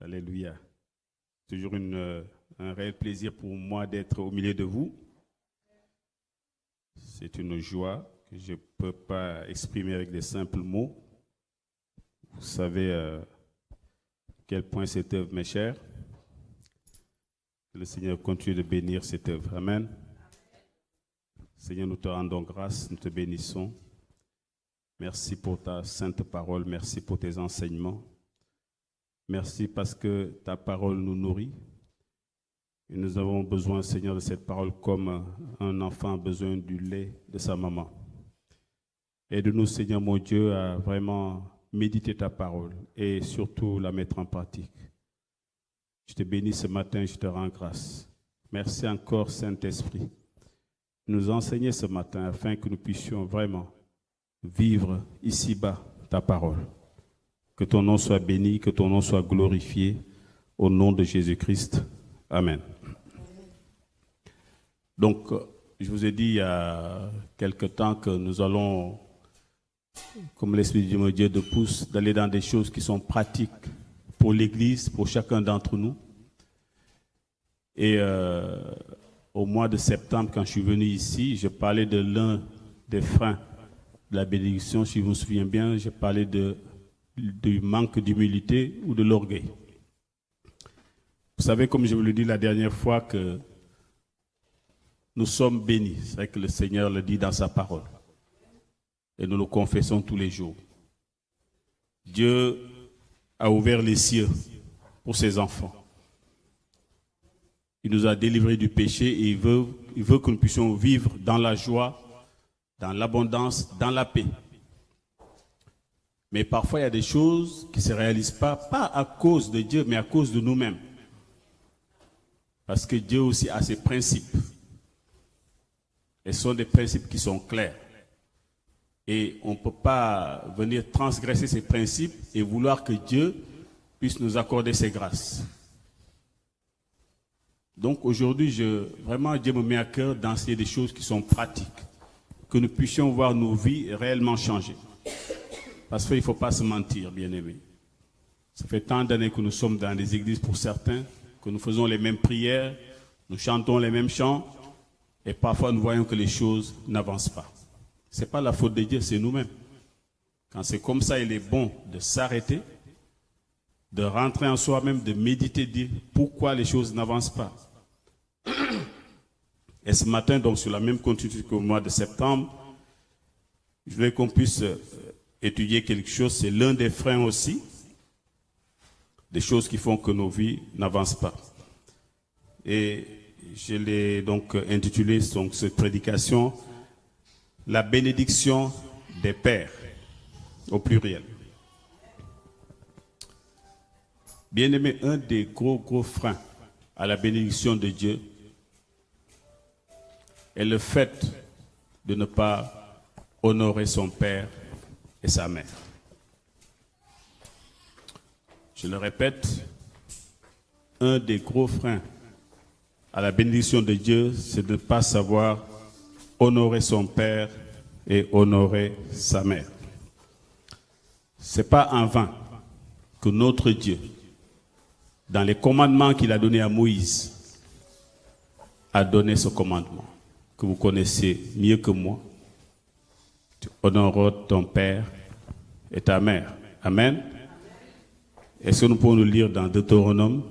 Alléluia. Toujours un réel plaisir pour moi d'être au milieu de vous. C'est une joie que je ne peux pas exprimer avec des simples mots. Vous savez à quel point cette œuvre m'est chère. Que le Seigneur continue de bénir cette œuvre. Amen. Seigneur, nous te rendons grâce, nous te bénissons. Merci pour ta sainte parole, merci pour tes enseignements. Merci parce que ta parole nous nourrit. Et nous avons besoin, Seigneur, de cette parole comme un enfant a besoin du lait de sa maman. Aide-nous, Seigneur mon Dieu, à vraiment méditer ta parole et surtout la mettre en pratique. Je te bénis ce matin, je te rends grâce. Merci encore, Saint-Esprit, de nous enseigner ce matin afin que nous puissions vraiment vivre ici-bas ta parole. Que ton nom soit béni, que ton nom soit glorifié, au nom de Jésus-Christ. Amen. Donc, je vous ai dit il y a quelque temps que nous allons, comme l'Esprit de Dieu nous pousse, d'aller dans des choses qui sont pratiques pour l'Église, pour chacun d'entre nous. Et au mois de septembre, quand je suis venu ici, je parlais de l'un des freins de la bénédiction. Si je me souviens bien, je parlais du manque d'humilité ou de l'orgueil. Vous savez, comme je vous l'ai dit la dernière fois, que nous sommes bénis. C'est vrai que le Seigneur le dit dans sa parole. Et nous le confessons tous les jours. Dieu a ouvert les cieux pour ses enfants. Il nous a délivrés du péché et il veut que nous puissions vivre dans la joie, dans l'abondance, dans la paix. Mais parfois, il y a des choses qui ne se réalisent pas à cause de Dieu, mais à cause de nous-mêmes. Parce que Dieu aussi a ses principes. Et ce sont des principes qui sont clairs. Et on ne peut pas venir transgresser ces principes et vouloir que Dieu puisse nous accorder ses grâces. Donc aujourd'hui, vraiment, Dieu me met à cœur d'enseigner des choses qui sont pratiques. Que nous puissions voir nos vies réellement changer. Parce qu'il ne faut pas se mentir, bien-aimés. Ça fait tant d'années que nous sommes dans les églises pour certains, que nous faisons les mêmes prières, nous chantons les mêmes chants, et parfois nous voyons que les choses n'avancent pas. Ce n'est pas la faute de Dieu, c'est nous-mêmes. Quand c'est comme ça, il est bon de s'arrêter, de rentrer en soi-même, de méditer, de dire pourquoi les choses n'avancent pas. Et ce matin, donc sur la même continuité qu'au mois de septembre, je voulais qu'on puisse étudier quelque chose, c'est l'un des freins aussi, des choses qui font que nos vies n'avancent pas. Et je l'ai donc intitulé cette prédication, la bénédiction des pères, au pluriel. Bien aimé, un des gros freins à la bénédiction de Dieu est le fait de ne pas honorer son père et sa mère. Je le répète, un des gros freins à la bénédiction de Dieu, c'est de ne pas savoir honorer son père et honorer sa mère. Ce n'est pas en vain que notre Dieu, dans les commandements qu'il a donnés à Moïse, a donné ce commandement que vous connaissez mieux que moi. Tu honoreras ton père et ta mère. Amen. Est-ce que nous pouvons nous lire dans Deutéronome,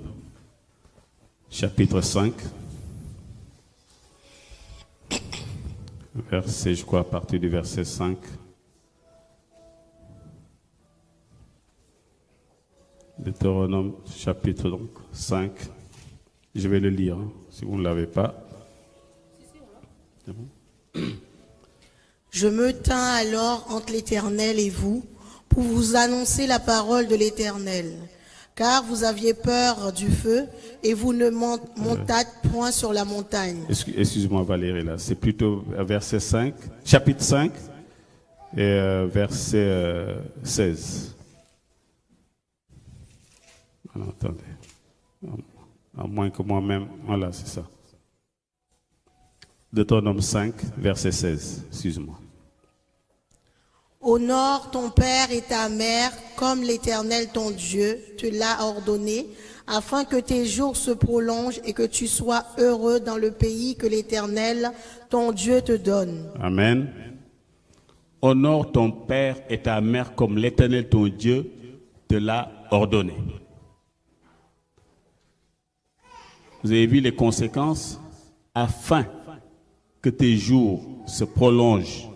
chapitre 5, verset, je crois, à partir du verset 5. Deutéronome, chapitre donc, 5. Je vais le lire, hein, si vous ne l'avez pas. C'est bon? Je me tins alors entre l'Éternel et vous pour vous annoncer la parole de l'Éternel. Car vous aviez peur du feu et vous ne montâtes point sur la montagne. Excuse-moi Valérie, là. C'est plutôt verset 5, chapitre 5 et verset 16. Alors, attendez. À moins que moi-même. Voilà, c'est ça. Deutéronome 5, verset 16. Excuse-moi. Honore ton père et ta mère comme l'Éternel ton Dieu te l'a ordonné, afin que tes jours se prolongent et que tu sois heureux dans le pays que l'Éternel ton Dieu te donne. Amen. Honore ton père et ta mère comme l'Éternel ton Dieu te l'a ordonné. Vous avez vu les conséquences? Afin que tes jours se prolongent.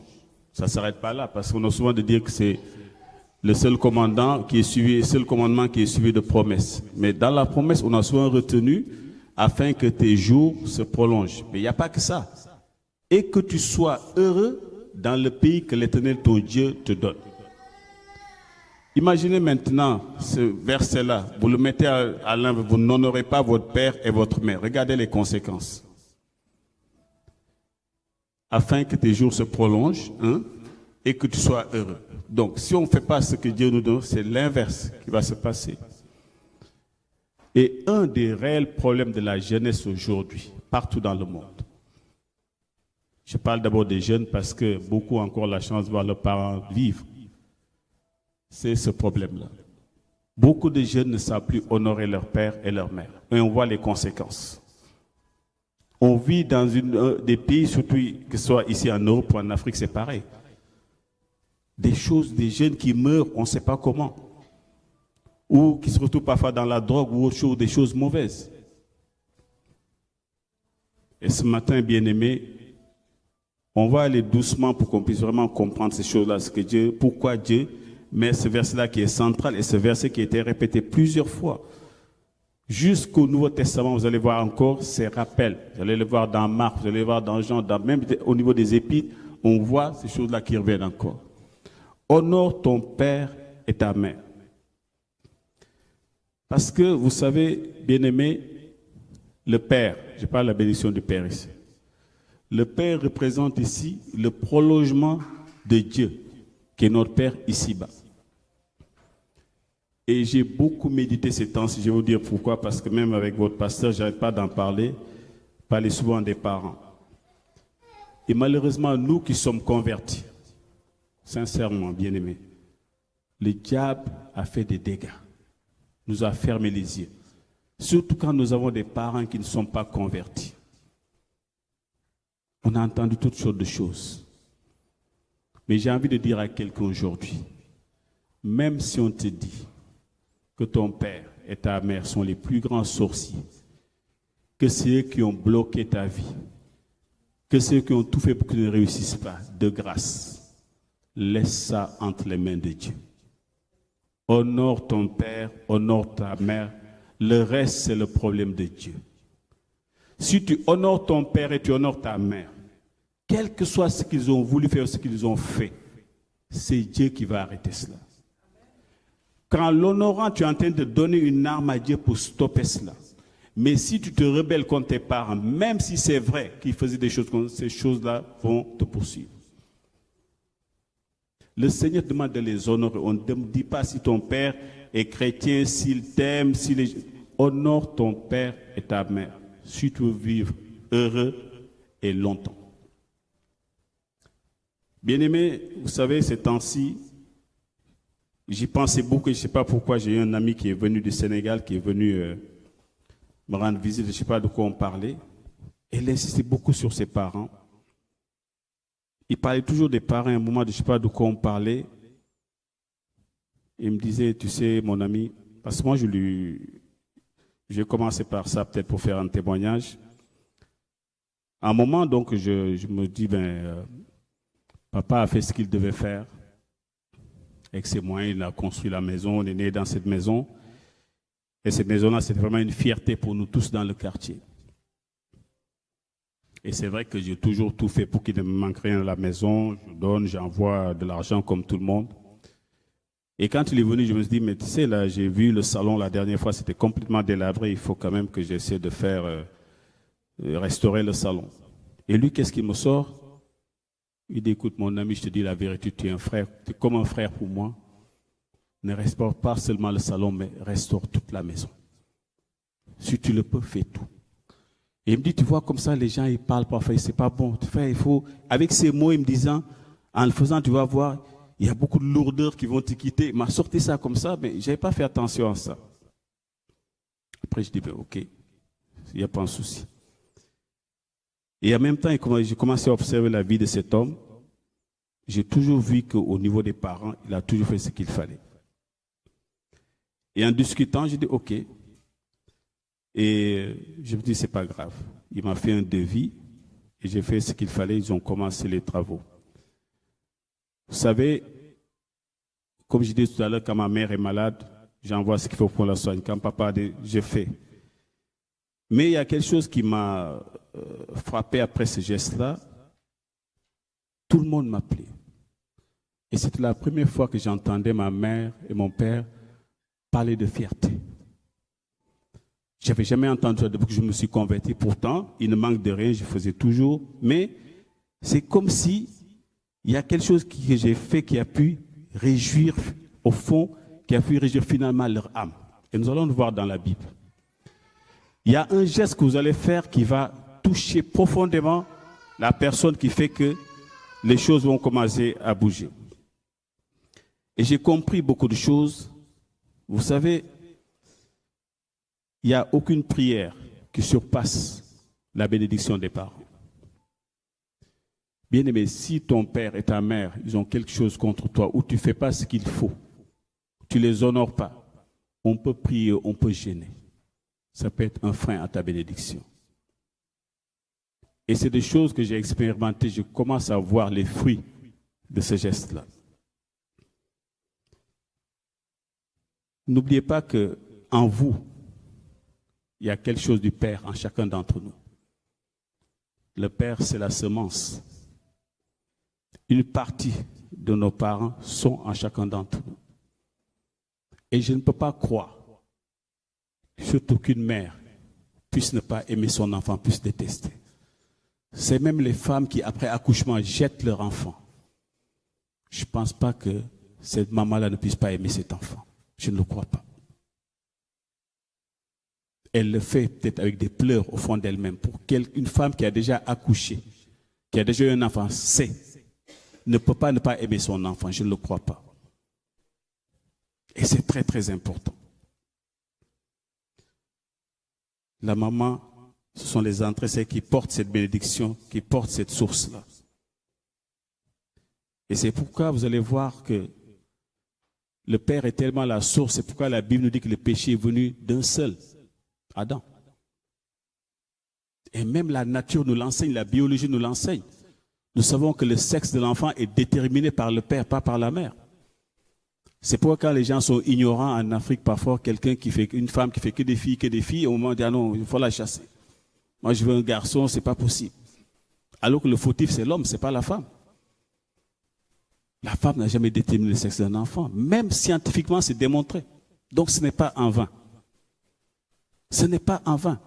Ça ne s'arrête pas là, parce qu'on a souvent de dire que c'est le seul commandement qui est suivi de promesses. Mais dans la promesse, on a souvent retenu afin que tes jours se prolongent. Mais il n'y a pas que ça. Et que tu sois heureux dans le pays que l'Éternel ton Dieu te donne. Imaginez maintenant ce verset-là. Vous le mettez à l'un, vous n'honorez pas votre père et votre mère. Regardez les conséquences. Afin que tes jours se prolongent, et que tu sois heureux. Donc, si on ne fait pas ce que Dieu nous donne, c'est l'inverse qui va se passer. Et un des réels problèmes de la jeunesse aujourd'hui, partout dans le monde, je parle d'abord des jeunes parce que beaucoup ont encore la chance de voir leurs parents vivre, c'est ce problème-là. Beaucoup de jeunes ne savent plus honorer leur père et leur mère. Et on voit les conséquences. On vit dans des pays, surtout que ce soit ici en Europe ou en Afrique, c'est pareil. Des jeunes qui meurent, on ne sait pas comment. Ou qui se retrouvent parfois dans la drogue ou autre chose, des choses mauvaises. Et ce matin, bien-aimés, on va aller doucement pour qu'on puisse vraiment comprendre ces choses-là, pourquoi Dieu met ce verset-là qui est central et ce verset qui a été répété plusieurs fois. Jusqu'au Nouveau Testament, vous allez voir encore ces rappels. Vous allez le voir dans Marc, vous allez le voir dans Jean, même au niveau des épîtres, on voit ces choses-là qui reviennent encore. Honore ton père et ta mère. Parce que, vous savez, bien-aimé, le père, je parle de la bénédiction du père ici. Le père représente ici le prolongement de Dieu, qui est notre père ici-bas. Et j'ai beaucoup médité ces temps-ci. Je vais vous dire pourquoi, parce que même avec votre pasteur, je n'arrête pas d'en parler souvent des parents. Et malheureusement, nous qui sommes convertis, sincèrement, bien-aimés, le diable a fait des dégâts, nous a fermé les yeux. Surtout quand nous avons des parents qui ne sont pas convertis. On a entendu toutes sortes de choses. Mais j'ai envie de dire à quelqu'un aujourd'hui, même si on te dit que ton père et ta mère sont les plus grands sorciers, que c'est eux qui ont bloqué ta vie, que c'est eux qui ont tout fait pour que tu ne réussisses pas, de grâce, laisse ça entre les mains de Dieu. Honore ton père, honore ta mère, le reste c'est le problème de Dieu. Si tu honores ton père et tu honores ta mère, quel que soit ce qu'ils ont voulu faire, ce qu'ils ont fait, c'est Dieu qui va arrêter cela. Quand l'honorant, tu es en train de donner une arme à Dieu pour stopper cela. Mais si tu te rebelles contre tes parents, même si c'est vrai qu'ils faisaient des choses comme ces choses-là vont te poursuivre. Le Seigneur demande de les honorer. On ne dit pas si ton père est chrétien, s'il t'aime, honore ton père et ta mère, si tu veux vivre heureux et longtemps. Bien-aimés, vous savez, ces temps-ci, j'y pensais beaucoup et je ne sais pas pourquoi. J'ai eu un ami qui est venu du Sénégal, qui est venu me rendre visite, je ne sais pas de quoi on parlait. Il insistait beaucoup sur ses parents. Il parlait toujours des parents, à un moment, je ne sais pas de quoi on parlait. Il me disait, tu sais, mon ami, parce que moi, j'ai commencé par ça, peut-être pour faire un témoignage. À un moment, donc, je me dis, papa a fait ce qu'il devait faire. Avec ses moyens, il a construit la maison, on est né dans cette maison. Et cette maison-là, c'est vraiment une fierté pour nous tous dans le quartier. Et c'est vrai que j'ai toujours tout fait pour qu'il ne me manque rien à la maison. Je donne, j'envoie de l'argent comme tout le monde. Et quand il est venu, je me suis dit, mais tu sais, là, j'ai vu le salon la dernière fois, c'était complètement délabré. Il faut quand même que j'essaie de faire restaurer le salon. Et lui, qu'est-ce qu'il me sort? Il dit, écoute, mon ami, je te dis la vérité, tu es un frère, tu es comme un frère pour moi. Ne restaure pas seulement le salon, mais restaure toute la maison. Si tu le peux, fais tout. Et il me dit, tu vois, comme ça, les gens, ils parlent parfois, c'est pas bon. Il faut, avec ces mots, il me disant, en le faisant, tu vas voir, il y a beaucoup de lourdeurs qui vont te quitter. Il m'a sorti ça comme ça, mais je n'avais pas fait attention à ça. Après, je dis, ben, ok, il n'y a pas un souci. Et en même temps, j'ai commencé à observer la vie de cet homme. J'ai toujours vu qu'au niveau des parents, il a toujours fait ce qu'il fallait. Et en discutant, j'ai dit, ok. Et je me dis, c'est pas grave. Il m'a fait un devis et j'ai fait ce qu'il fallait. Ils ont commencé les travaux. Vous savez, comme je disais tout à l'heure, quand ma mère est malade, j'envoie ce qu'il faut pour la soigner. Quand papa a dit, je fais. Mais il y a quelque chose qui m'a frappé après ce geste-là. Tout le monde m'appelait. Et c'était la première fois que j'entendais ma mère et mon père parler de fierté. Je n'avais jamais entendu ça depuis que je me suis converti. Pourtant, il ne manque de rien, je faisais toujours. Mais c'est comme si il y a quelque chose que j'ai fait qui a pu réjouir, au fond, qui a pu réjouir finalement leur âme. Et nous allons le voir dans la Bible. Il y a un geste que vous allez faire qui va toucher profondément la personne qui fait que les choses vont commencer à bouger. Et j'ai compris beaucoup de choses. Vous savez, il n'y a aucune prière qui surpasse la bénédiction des parents. Bien-aimé, si ton père et ta mère, ils ont quelque chose contre toi, ou tu ne fais pas ce qu'il faut, tu ne les honores pas, on peut prier, on peut gêner. Ça peut être un frein à ta bénédiction. Et c'est des choses que j'ai expérimentées, je commence à voir les fruits de ce geste-là. N'oubliez pas qu'en vous, il y a quelque chose du Père en chacun d'entre nous. Le Père, c'est la semence. Une partie de nos parents sont en chacun d'entre nous. Et je ne peux pas croire, surtout qu'une mère puisse ne pas aimer son enfant, puisse détester. C'est même les femmes qui, après accouchement, jettent leur enfant. Je ne pense pas que cette maman-là ne puisse pas aimer cet enfant. Je ne le crois pas. Elle le fait peut-être avec des pleurs au fond d'elle-même. Pour une femme qui a déjà accouché, qui a déjà eu un enfant, ne peut pas ne pas aimer son enfant. Je ne le crois pas. Et c'est très, très important. La maman, ce sont les entrées qui portent cette bénédiction, qui portent cette source-là. Et c'est pourquoi vous allez voir que le Père est tellement la source. C'est pourquoi la Bible nous dit que le péché est venu d'un seul, Adam. Et même la nature nous l'enseigne, la biologie nous l'enseigne. Nous savons que le sexe de l'enfant est déterminé par le père, pas par la mère. C'est pourquoi quand les gens sont ignorants en Afrique, parfois une femme qui fait que des filles, au moment où on dit ah non, il faut la chasser. Moi je veux un garçon, c'est pas possible. Alors que le fautif c'est l'homme, c'est pas la femme. La femme n'a jamais déterminé le sexe d'un enfant, même scientifiquement c'est démontré. Donc ce n'est pas en vain. Ce n'est pas en vain.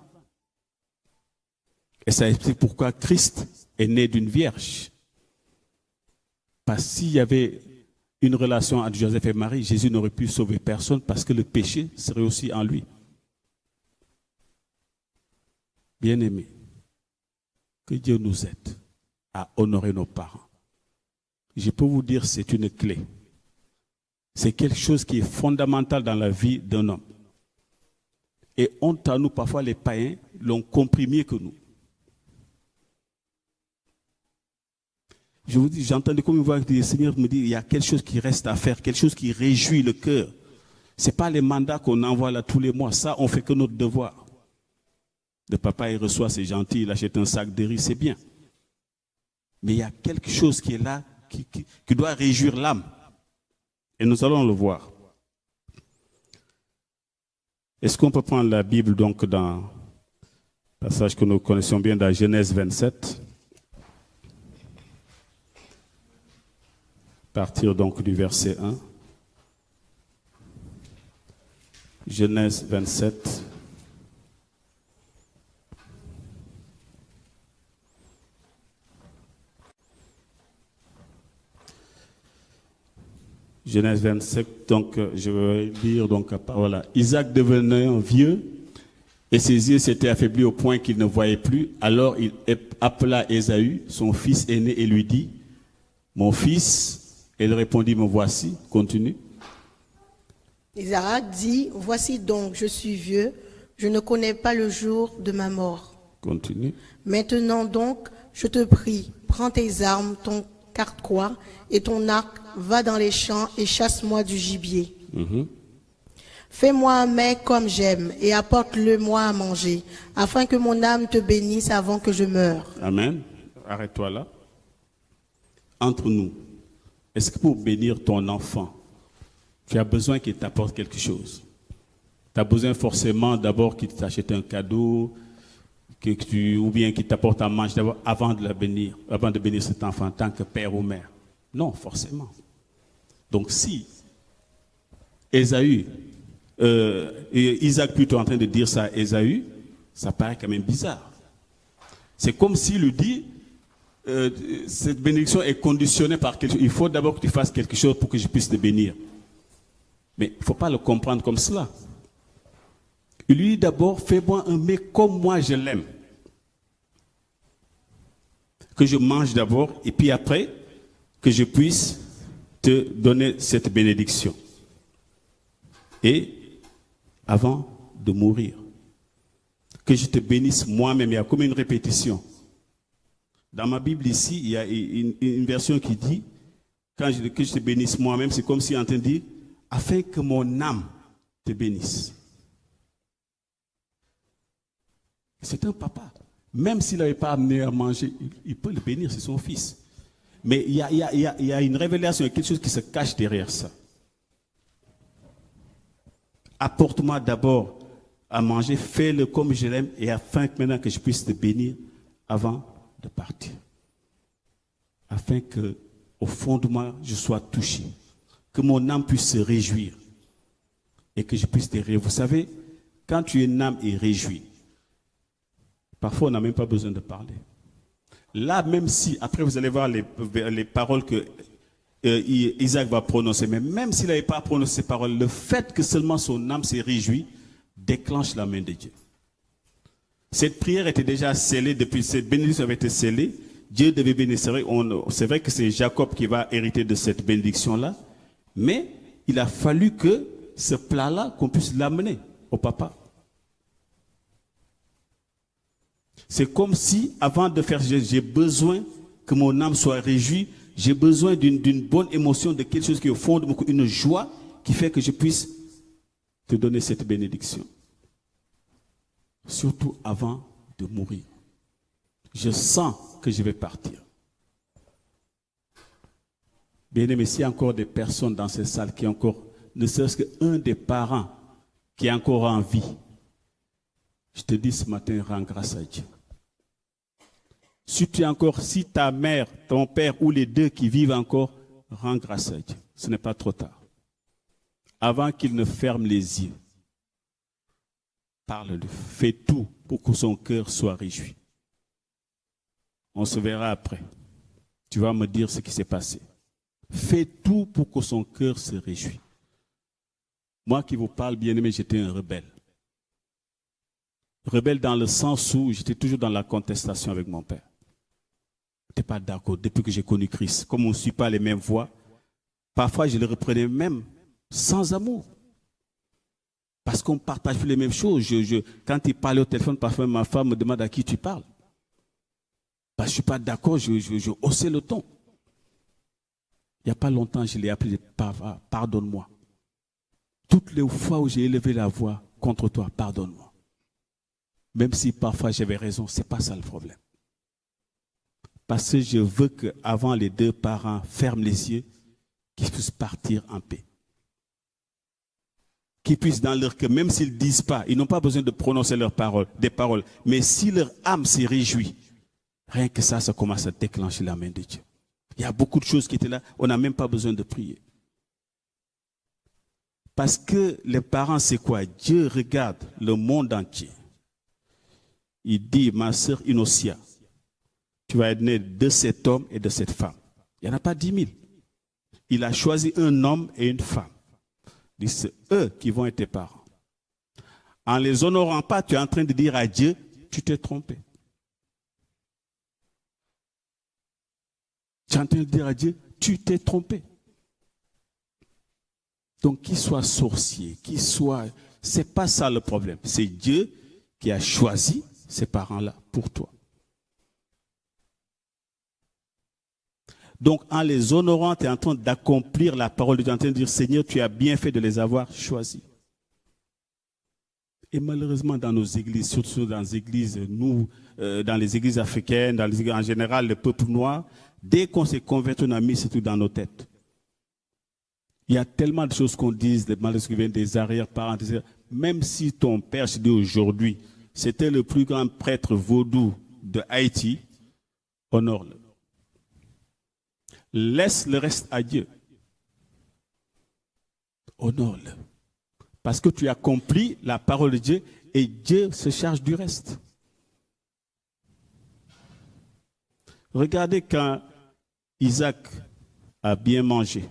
Et ça explique pourquoi Christ est né d'une vierge. Parce que s'il y avait une relation entre Joseph et Marie, Jésus n'aurait pu sauver personne parce que le péché serait aussi en lui. Bien-aimés, que Dieu nous aide à honorer nos parents. Je peux vous dire, c'est une clé. C'est quelque chose qui est fondamental dans la vie d'un homme. Et honte à nous, parfois les païens l'ont compris mieux que nous. Je vous dis, j'entendais comme une voix du Seigneur me dire, il y a quelque chose qui reste à faire, quelque chose qui réjouit le cœur. Ce n'est pas les mandats qu'on envoie là tous les mois. Ça, on fait que notre devoir. Le papa, il reçoit, c'est gentil, il achète un sac de riz, c'est bien. Mais il y a quelque chose qui est là, qui doit réjouir l'âme. Et nous allons le voir. Est-ce qu'on peut prendre la Bible donc dans le passage que nous connaissons bien dans Genèse 27? Partir donc du verset 1. Genèse 27. Genèse 27, donc je vais lire donc voilà. Isaac devenait vieux et ses yeux s'étaient affaiblis au point qu'il ne voyait plus. Alors il appela Ésaü, son fils aîné, et lui dit: Mon fils. Elle répondit, me voici, continue. Isaac dit, voici donc, je suis vieux, je ne connais pas le jour de ma mort. Continue. Maintenant donc, je te prie, prends tes armes, ton carquois et ton arc, va dans les champs et chasse-moi du gibier. Fais-moi un mets comme j'aime et apporte-le-moi à manger, afin que mon âme te bénisse avant que je meure. Amen. Arrête-toi là. Entre nous, est-ce que pour bénir ton enfant, tu as besoin qu'il t'apporte quelque chose? Tu as besoin forcément d'abord qu'il t'achète un cadeau, ou bien qu'il t'apporte à manger d'abord avant de bénir cet enfant en tant que père ou mère? Non, forcément. Donc si Isaac plutôt en train de dire ça à Ésaü, ça paraît quand même bizarre. C'est comme s'il lui dit, cette bénédiction est conditionnée par quelque chose. Il faut d'abord que tu fasses quelque chose pour que je puisse te bénir. Mais il ne faut pas le comprendre comme cela. Il lui dit d'abord, fais-moi un mets comme moi je l'aime. Que je mange d'abord et puis après, que je puisse te donner cette bénédiction. Et avant de mourir, que je te bénisse moi-même. Il y a comme une répétition. Dans ma Bible ici, il y a une version qui dit, que je te bénisse moi-même, c'est comme si on entend dire, afin que mon âme te bénisse. C'est un papa. Même s'il n'avait pas amené à manger, il peut le bénir, c'est son fils. Mais il y a une révélation, il y a quelque chose qui se cache derrière ça. Apporte-moi d'abord à manger, fais-le comme je l'aime, et afin que maintenant que je puisse te bénir avant de partir. Afin que, au fond de moi, je sois touché. Que mon âme puisse se réjouir. Et que je puisse te réjouir. Vous savez, quand une âme est réjouie, parfois on n'a même pas besoin de parler. Là, même si, après vous allez voir les paroles que Isaac va prononcer, mais même s'il n'avait pas prononcé ces paroles, le fait que seulement son âme s'est réjouie déclenche la main de Dieu. Cette prière était déjà scellée, depuis cette bénédiction avait été scellée, Dieu devait bénir. C'est vrai que c'est Jacob qui va hériter de cette bénédiction-là, mais il a fallu que ce plat-là, qu'on puisse l'amener au papa. C'est comme si, avant de faire, j'ai besoin que mon âme soit réjouie, j'ai besoin d'une bonne émotion, de quelque chose qui est au fond de moi, une joie qui fait que je puisse te donner cette bénédiction. Surtout avant de mourir. Je sens que je vais partir. Bien aimé, s'il y a encore des personnes dans cette salle qui ont encore, ne serait-ce qu'un des parents qui est encore en vie, je te dis ce matin, rends grâce à Dieu. Si ta mère, ton père ou les deux qui vivent encore, rends grâce à Dieu. Ce n'est pas trop tard. Avant qu'il ne ferme les yeux, parle-lui. Fais tout pour que son cœur soit réjoui. On se verra après. Tu vas me dire ce qui s'est passé. Fais tout pour que son cœur se réjouisse. Moi qui vous parle, bien-aimé, j'étais un rebelle. Rebelle dans le sens où j'étais toujours dans la contestation avec mon père. Je n'étais pas d'accord depuis que j'ai connu Christ. Comme on ne suit pas les mêmes voies, parfois je le reprenais même sans amour. Parce qu'on partage les mêmes choses. Quand il parlait au téléphone, parfois ma femme me demande à qui tu parles. Parce que je ne suis pas d'accord, je haussais le ton. Il n'y a pas longtemps, je l'ai appelé pardonne-moi. Toutes les fois où j'ai élevé la voix contre toi, pardonne-moi. Même si parfois j'avais raison, ce n'est pas ça le problème. Parce que je veux qu'avant les deux parents ferment les yeux, qu'ils puissent partir en paix. Qu'ils puissent dans leur cœur, même s'ils ne disent pas, ils n'ont pas besoin de prononcer des paroles, mais si leur âme s'est réjouie, rien que ça commence à déclencher la main de Dieu. Il y a beaucoup de choses qui étaient là, on n'a même pas besoin de prier. Parce que les parents, c'est quoi? Dieu regarde le monde entier. Il dit, ma sœur Inocia, tu vas être née de cet homme et de cette femme. Il n'y en a pas 10 000. Il a choisi un homme et une femme. Il dit, c'est eux qui vont être tes parents. En les honorant pas, tu es en train de dire à Dieu, tu t'es trompé. Tu es en train de dire à Dieu, tu t'es trompé. Donc, qu'il soit sorcier, qu'il soit... C'est pas ça le problème. C'est Dieu qui a choisi ces parents-là pour toi. Donc, en les honorant, tu es en train d'accomplir la parole de Dieu, en train de dire, Seigneur, tu as bien fait de les avoir choisis. Et malheureusement, dans nos églises, surtout dans les églises, nous, dans les églises africaines, dans les églises, en général, le peuple noir, dès qu'on s'est converti, on a mis tout dans nos têtes. Il y a tellement de choses qu'on dit, des malheurs qui viennent des arrière-parents, même si ton père, je dis aujourd'hui, c'était le plus grand prêtre vaudou de Haïti, honore-le. Laisse le reste à Dieu. Honore-le. Parce que tu accomplis la parole de Dieu et Dieu se charge du reste. Regardez quand Isaac a bien mangé.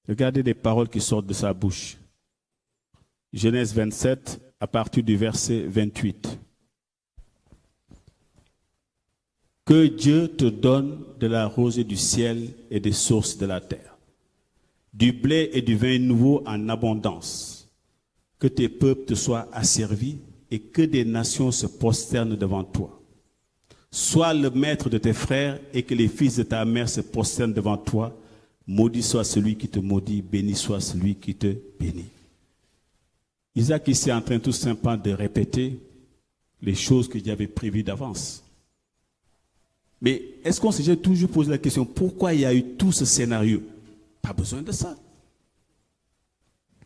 Regardez les paroles qui sortent de sa bouche. Genèse 27, à partir du verset 28. Que Dieu te donne de la rosée du ciel et des sources de la terre, du blé et du vin nouveau en abondance, que tes peuples te soient asservis et que des nations se prosternent devant toi. Sois le maître de tes frères et que les fils de ta mère se prosternent devant toi. Maudit soit celui qui te maudit, béni soit celui qui te bénit. Isaac ici est en train tout simplement de répéter les choses que Dieu avait prévues d'avance. Mais est-ce qu'on s'est toujours posé la question, pourquoi il y a eu tout ce scénario? Pas besoin de ça.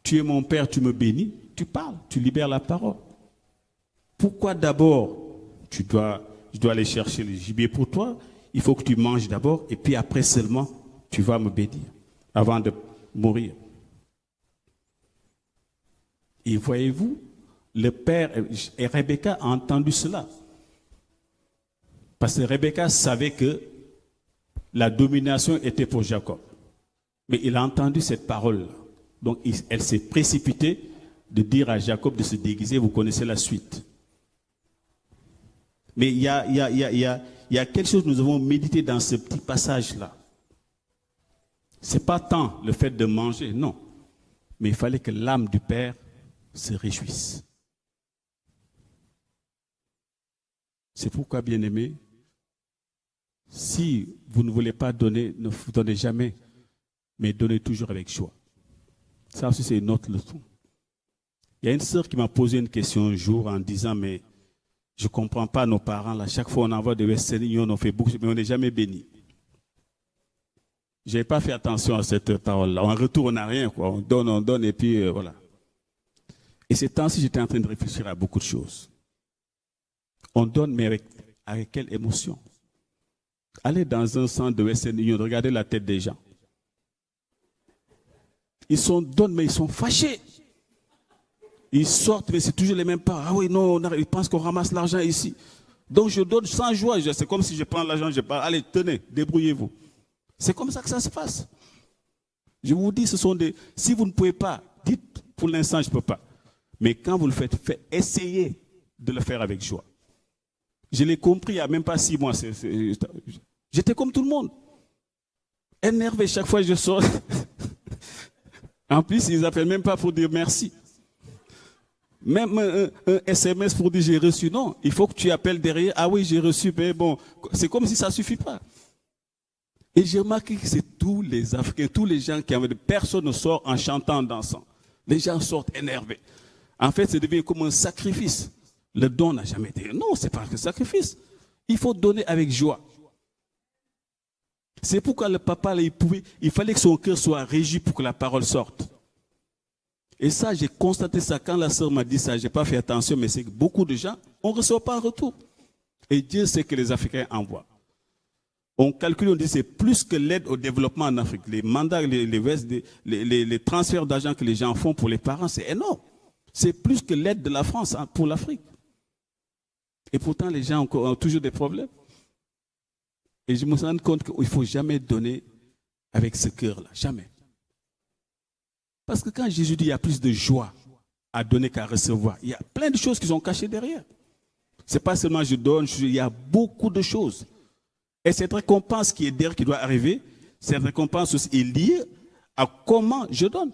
Tu es mon père, tu me bénis, tu parles, tu libères la parole. Pourquoi d'abord je dois aller chercher le gibier pour toi? Il faut que tu manges d'abord et puis après seulement tu vas me bénir avant de mourir. Et voyez-vous, le père et Rebecca a entendu cela. Parce que Rebecca savait que la domination était pour Jacob. Mais il a entendu cette parole. Donc elle s'est précipitée de dire à Jacob de se déguiser. Vous connaissez la suite. Mais il y a quelque chose que nous avons médité dans ce petit passage-là. Ce n'est pas tant le fait de manger, non. Mais il fallait que l'âme du Père se réjouisse. C'est pourquoi, bien-aimés, si vous ne voulez pas donner, ne vous donnez jamais, mais donnez toujours avec joie. Ça aussi, c'est une autre leçon. Il y a une sœur qui m'a posé une question un jour en disant, mais je ne comprends pas nos parents, là, chaque fois on envoie des Western Union, on fait beaucoup, mais on n'est jamais béni. Je n'ai pas fait attention à cette parole-là. En retour, on n'a rien, quoi. On donne, et puis voilà. Et ces temps-ci, j'étais en train de réfléchir à beaucoup de choses. On donne, mais avec quelle émotion? Allez dans un centre de Western Union, regardez la tête des gens. Ils donnent, mais ils sont fâchés. Ils sortent, mais c'est toujours les mêmes pas. Ah oui, non, ils pensent qu'on ramasse l'argent ici. Donc je donne sans joie. C'est comme si je prends l'argent, je parle. Allez, tenez, débrouillez-vous. C'est comme ça que ça se passe. Je vous dis, si vous ne pouvez pas, dites, pour l'instant, je ne peux pas. Mais quand vous le faites, essayez de le faire avec joie. Je l'ai compris il n'y a même pas 6 mois. J'étais comme tout le monde. Énervé chaque fois que je sors. En plus, ils n'appellent même pas pour dire merci. Même un SMS pour dire j'ai reçu. Non, il faut que tu appelles derrière. Ah oui, j'ai reçu. Mais bon, c'est comme si ça ne suffit pas. Et j'ai remarqué que c'est tous les Africains, tous les gens qui avaient... Personne ne sort en chantant, en dansant. Les gens sortent énervés. En fait, ça devient comme un sacrifice. Le don n'a jamais été... Non, ce n'est pas un sacrifice. Il faut donner avec joie. C'est pourquoi le papa, là, il fallait que son cœur soit régi pour que la parole sorte. Et ça, j'ai constaté ça. Quand la sœur m'a dit ça, je n'ai pas fait attention, mais c'est que beaucoup de gens, on ne reçoit pas en retour. Et Dieu sait que les Africains envoient. On calcule, on dit c'est plus que l'aide au développement en Afrique. Les mandats, les transferts d'argent que les gens font pour les parents, c'est énorme. C'est plus que l'aide de la France pour l'Afrique. Et pourtant, les gens ont toujours des problèmes. Et je me rends compte qu'il ne faut jamais donner avec ce cœur-là. Jamais. Parce que quand Jésus dit qu'il y a plus de joie à donner qu'à recevoir, il y a plein de choses qui sont cachées derrière. Ce n'est pas seulement je donne, il y a beaucoup de choses. Et cette récompense qui est derrière, qui doit arriver, cette récompense aussi est liée À comment je donne.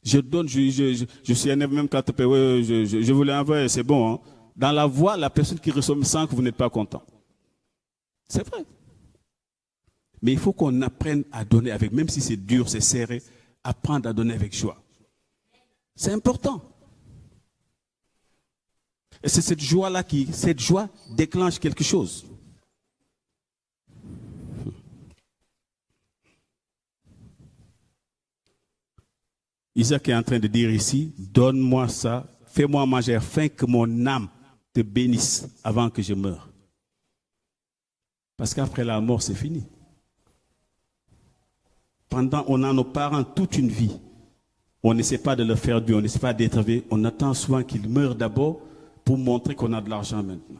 Je donne, je suis énervé même quand je voulais envoyer, c'est bon. Hein. Dans la voix, la personne qui reçoit sent que vous n'êtes pas content. C'est vrai. Mais il faut qu'on apprenne à donner avec, même si c'est dur, c'est serré, apprendre à donner avec joie. C'est important. Et c'est cette joie-là cette joie déclenche quelque chose. Isaac est en train de dire ici, donne-moi ça, fais-moi manger afin que mon âme te bénisse avant que je meure. Parce qu'après la mort, c'est fini. Pendant on a nos parents toute une vie, on n'essaie pas de leur faire du, on n'essaie pas d'être vieux, on attend souvent qu'ils meurent d'abord pour montrer qu'on a de l'argent maintenant.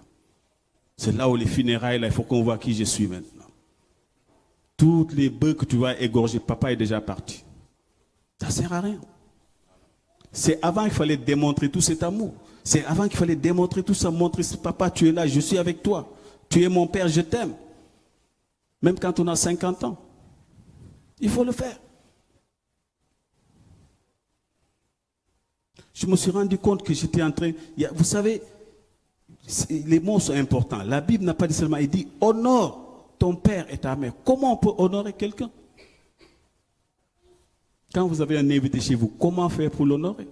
C'est là où les funérailles, là, il faut qu'on voit qui je suis maintenant. Toutes les bœufs que tu vas égorger, papa est déjà parti. Ça ne sert à rien. C'est avant qu'il fallait démontrer tout cet amour. C'est avant qu'il fallait démontrer tout ça, montrer, papa, tu es là, je suis avec toi. Tu es mon père, je t'aime. Même quand on a 50 ans. Il faut le faire. Je me suis rendu compte que j'étais en train... Vous savez, les mots sont importants. La Bible n'a pas dit seulement, il dit, honore ton père et ta mère. Comment on peut honorer quelqu'un? Quand vous avez un invité chez vous, comment faire pour l'honorer?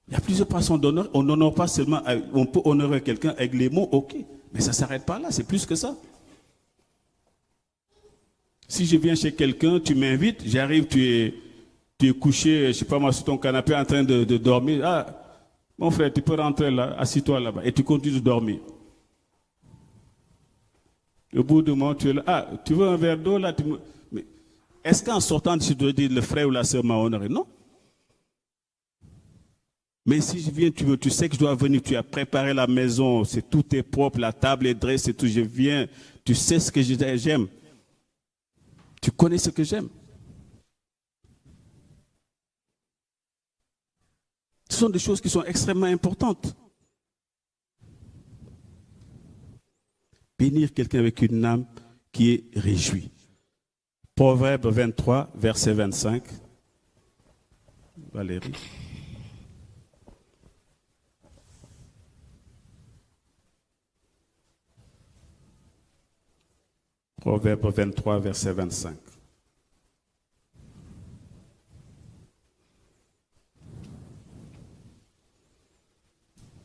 Il y a plusieurs façons d'honorer. On n'honore pas seulement, on peut honorer quelqu'un avec les mots, ok. Mais ça ne s'arrête pas là, c'est plus que ça. Si je viens chez quelqu'un, tu m'invites, j'arrive, tu es couché, je ne sais pas moi, sur ton canapé en train de dormir. Ah, mon frère, tu peux rentrer là, assis-toi là-bas. Et tu continues de dormir. Au bout du moment, tu es là. Ah, tu veux un verre d'eau là? Mais est-ce qu'en sortant, tu dois dire le frère ou la sœur m'a honoré? Non. Mais si je viens, tu sais que je dois venir, tu as préparé la maison, tout est propre, la table est dressée, tout, je viens, tu sais ce que j'aime. Tu connais ce que j'aime. Ce sont des choses qui sont extrêmement importantes. Bénir quelqu'un avec une âme qui est réjouie. Proverbe 23, verset 25. Valérie. Proverbe 23, verset 25.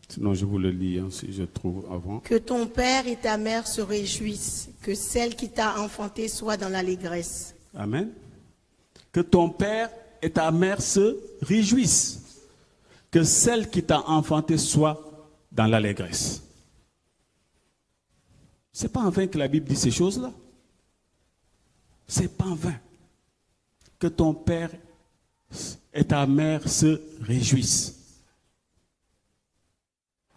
Sinon, je vous le lis si je trouve avant. Que ton père et ta mère se réjouissent, que celle qui t'a enfanté soit dans l'allégresse. Amen. Que ton père et ta mère se réjouissent, que celle qui t'a enfanté soit dans l'allégresse. Ce n'est pas en vain que la Bible dit ces choses-là. Ce n'est pas en vain que ton père et ta mère se réjouissent.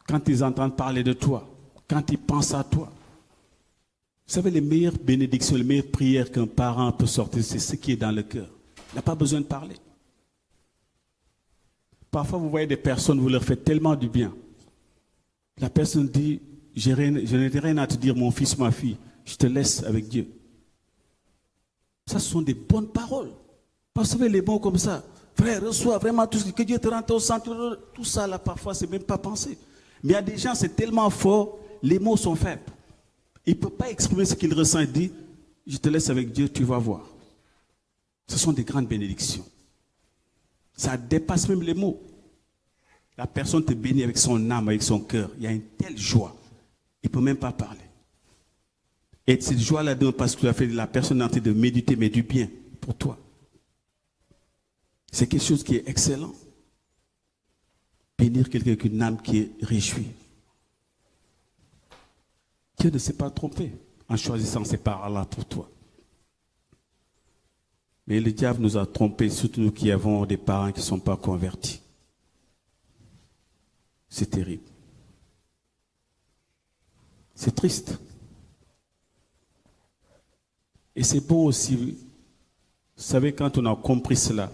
Quand ils entendent parler de toi, quand ils pensent à toi. Vous savez, les meilleures bénédictions, les meilleures prières qu'un parent peut sortir, c'est ce qui est dans le cœur. Il n'a pas besoin de parler. Parfois, vous voyez des personnes, vous leur faites tellement du bien. La personne dit, je n'ai rien à te dire, mon fils, ma fille. Je te laisse avec Dieu. Ça, ce sont des bonnes paroles. Vous savez, les mots comme ça. Frère, reçois vraiment tout ce que Dieu te rend au centre. Tout ça, là, parfois, c'est même pas pensé. Mais il y a des gens, c'est tellement fort, les mots sont faibles. Il ne peut pas exprimer ce qu'il ressent. Il dit, je te laisse avec Dieu, tu vas voir. Ce sont des grandes bénédictions. Ça dépasse même les mots. La personne te bénit avec son âme, avec son cœur. Il y a une telle joie. Il ne peut même pas parler. Et cette joie-là, parce que tu as fait la personne en train de méditer, mais du bien pour toi. C'est quelque chose qui est excellent. Bénir quelqu'un avec une âme qui est réjouie. Dieu ne s'est pas trompé en choisissant ces paroles-là pour toi. Mais le diable nous a trompés, surtout nous qui avons des parents qui ne sont pas convertis. C'est terrible. C'est triste. Et c'est bon aussi, vous savez, quand on a compris cela,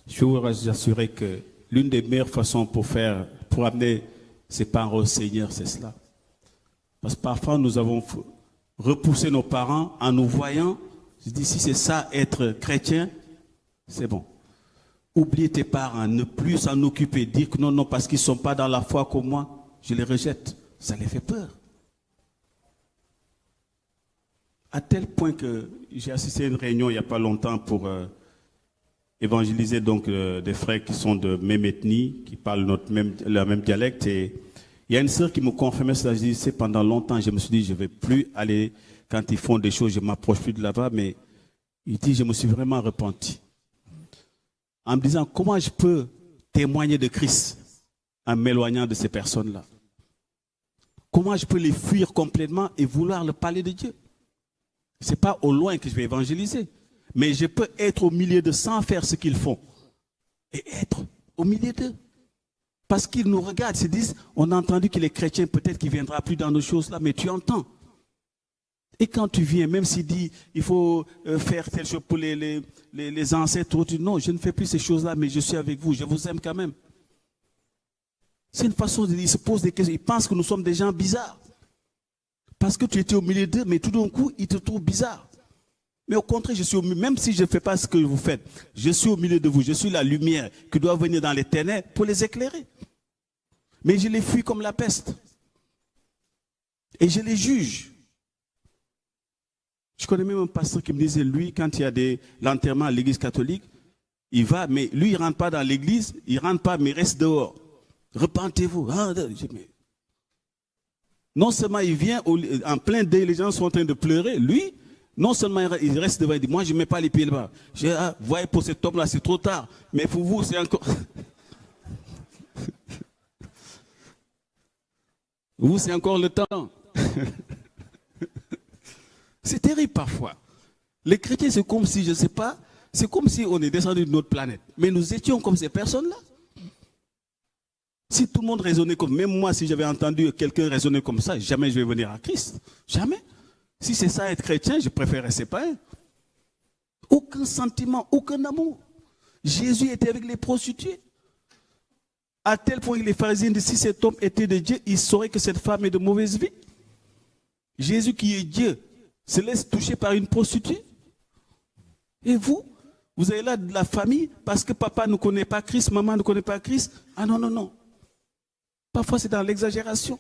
je vous assurer que l'une des meilleures façons pour amener ses parents au Seigneur, c'est cela. Parce que parfois, nous avons repoussé nos parents en nous voyant Je dis, si c'est ça, être chrétien, c'est bon. Oubliez tes parents, ne plus s'en occuper, dire que non, non, parce qu'ils ne sont pas dans la foi comme moi, je les rejette. Ça les fait peur. À tel point que j'ai assisté à une réunion il n'y a pas longtemps pour évangéliser donc des frères qui sont de même ethnie, qui parlent le même dialecte. Et il y a une sœur qui me confirmait cela. Je dis, c'est pendant longtemps, je me suis dit, je ne vais plus aller, quand ils font des choses, je ne m'approche plus de là-bas. Mais il dit, je me suis vraiment repenti. En me disant, comment je peux témoigner de Christ en m'éloignant de ces personnes-là? Comment je peux les fuir complètement et vouloir leur parler de Dieu? Ce n'est pas au loin que je vais évangéliser. Mais je peux être au milieu d'eux sans faire ce qu'ils font. Et être au milieu d'eux. Parce qu'ils nous regardent, ils se disent, on a entendu qu'il est chrétien, peut-être qu'il ne viendra plus dans nos choses-là, mais tu entends. Et quand tu viens, même s'il dit, il faut faire telle chose pour les ancêtres, tu dis, non, je ne fais plus ces choses-là, mais je suis avec vous, je vous aime quand même. C'est une façon de dire, ils se posent des questions, ils pensent que nous sommes des gens bizarres. Parce que tu étais au milieu d'eux, mais tout d'un coup, ils te trouvent bizarre. Mais au contraire, je suis au milieu, même si je ne fais pas ce que vous faites, je suis au milieu de vous, je suis la lumière qui doit venir dans les ténèbres pour les éclairer. Mais je les fuis comme la peste. Et je les juge. Je connais même un pasteur qui me disait, lui, quand il y a l'enterrement à l'église catholique, il va, mais lui, il ne rentre pas dans l'église, il ne rentre pas, mais il reste dehors. Repentez-vous. Ah, non seulement il vient en plein deuil, les gens sont en train de pleurer, lui, non seulement il reste devant, il dit, moi je ne mets pas les pieds là-bas. Je dis, ah, voyez, pour cet homme-là, c'est trop tard. Mais pour vous, c'est encore... vous, c'est encore le temps. C'est terrible parfois. Les chrétiens, c'est comme si, je ne sais pas, c'est comme si on est descendu d'une autre planète. Mais nous étions comme ces personnes-là. Si tout le monde raisonnait comme, même moi, si j'avais entendu quelqu'un raisonner comme ça, jamais je vais venir à Christ. Jamais. Si c'est ça être chrétien, je préférerais séparer. Aucun sentiment, aucun amour. Jésus était avec les prostituées. À tel point que les pharisiens disent, si cet homme était de Dieu, il saurait que cette femme est de mauvaise vie. Jésus qui est Dieu se laisse toucher par une prostituée. Et vous avez là de la famille parce que papa ne connaît pas Christ, maman ne connaît pas Christ. Ah non, non, non. Parfois c'est dans l'exagération.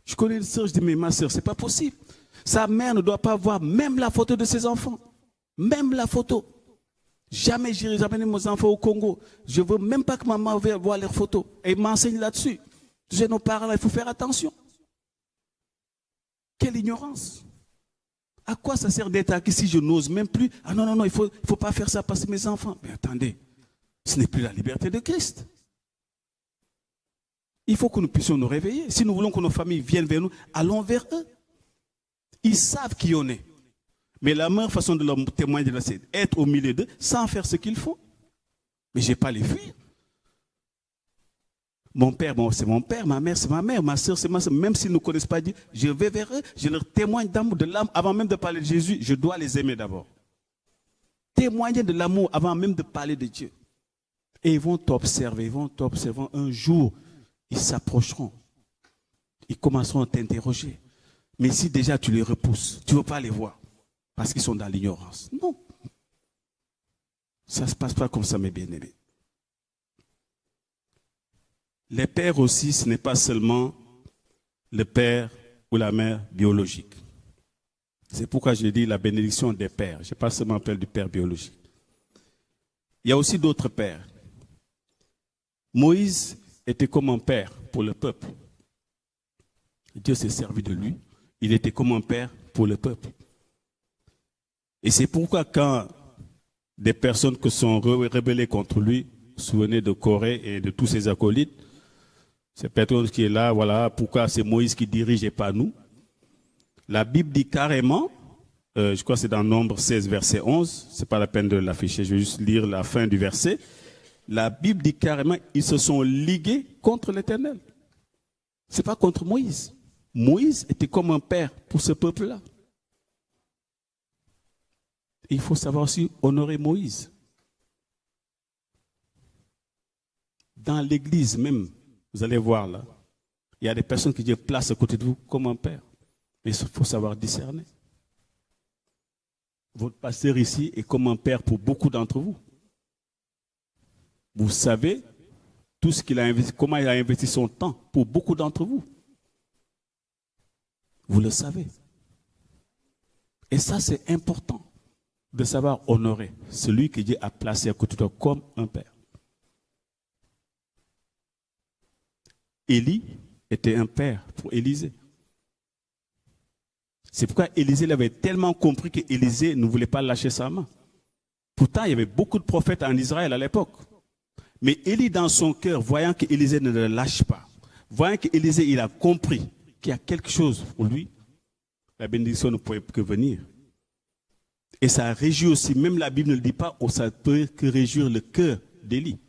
Je connais une sœur, je dis, mais ma sœur, c'est pas possible. Sa mère ne doit pas voir même la photo de ses enfants. Même la photo. Jamais j'irai ramener mes enfants au Congo. Je ne veux même pas que maman voie leurs photos. Et m'enseigne là-dessus. J'ai nos parents, il faut faire attention. Quelle ignorance. À quoi ça sert d'être acquis si je n'ose même plus? Ah non, non, non, il faut pas faire ça parce que mes enfants. Mais attendez, ce n'est plus la liberté de Christ. Il faut que nous puissions nous réveiller. Si nous voulons que nos familles viennent vers nous, allons vers eux. Ils savent qui on est. Mais la meilleure façon de leur témoigner, c'est être au milieu d'eux sans faire ce qu'ils font. Mais je n'ai pas les fuir. Mon père, bon, c'est mon père, ma mère, c'est ma mère, ma soeur, c'est ma soeur. Même s'ils ne connaissent pas Dieu, je vais vers eux, je leur témoigne d'amour, de l'âme. Avant même de parler de Jésus, je dois les aimer d'abord. Témoigner de l'amour avant même de parler de Dieu. Et ils vont t'observer, un jour, ils s'approcheront. Ils commenceront à t'interroger. Mais si déjà tu les repousses, tu ne veux pas les voir. Parce qu'ils sont dans l'ignorance. Non. Ça ne se passe pas comme ça, mes bien-aimés. Les pères aussi, ce n'est pas seulement le père ou la mère biologique. C'est pourquoi je dis la bénédiction des pères. Je n'ai pas seulement appelé du père biologique. Il y a aussi d'autres pères. Moïse était comme un père pour le peuple. Dieu s'est servi de lui. Il était comme un père pour le peuple. Et c'est pourquoi quand des personnes qui sont rebellées contre lui, souvenez de Corée et de tous ses acolytes, c'est Pétrone qui est là, voilà, pourquoi c'est Moïse qui dirige et pas nous. La Bible dit carrément, je crois que c'est dans Nombre 16, verset 11, c'est pas la peine de l'afficher, je vais juste lire la fin du verset. La Bible dit carrément, ils se sont ligués contre l'Éternel. C'est pas contre Moïse. Moïse était comme un père pour ce peuple-là. Il faut savoir aussi honorer Moïse. Dans l'église même, vous allez voir là, il y a des personnes qui Dieu place à côté de vous comme un père. Mais il faut savoir discerner. votre pasteur ici est comme un père pour beaucoup d'entre vous. Vous savez tout ce qu'il a investi, comment il a investi son temps pour beaucoup d'entre vous. Vous le savez. Et ça, c'est important de savoir honorer celui que Dieu a placé à côté de toi comme un père. Élie était un père pour Élisée. C'est pourquoi Élisée avait tellement compris qu'Élisée ne voulait pas lâcher sa main. Pourtant, il y avait beaucoup de prophètes en Israël à l'époque. Mais Élie, dans son cœur, voyant qu'Élisée ne le lâche pas, voyant qu'Élisée, il a compris qu'il y a quelque chose pour lui, la bénédiction ne pouvait que venir. Et ça réjouit aussi, même la Bible ne le dit pas, ça ne peut que réjouir le cœur d'Élie.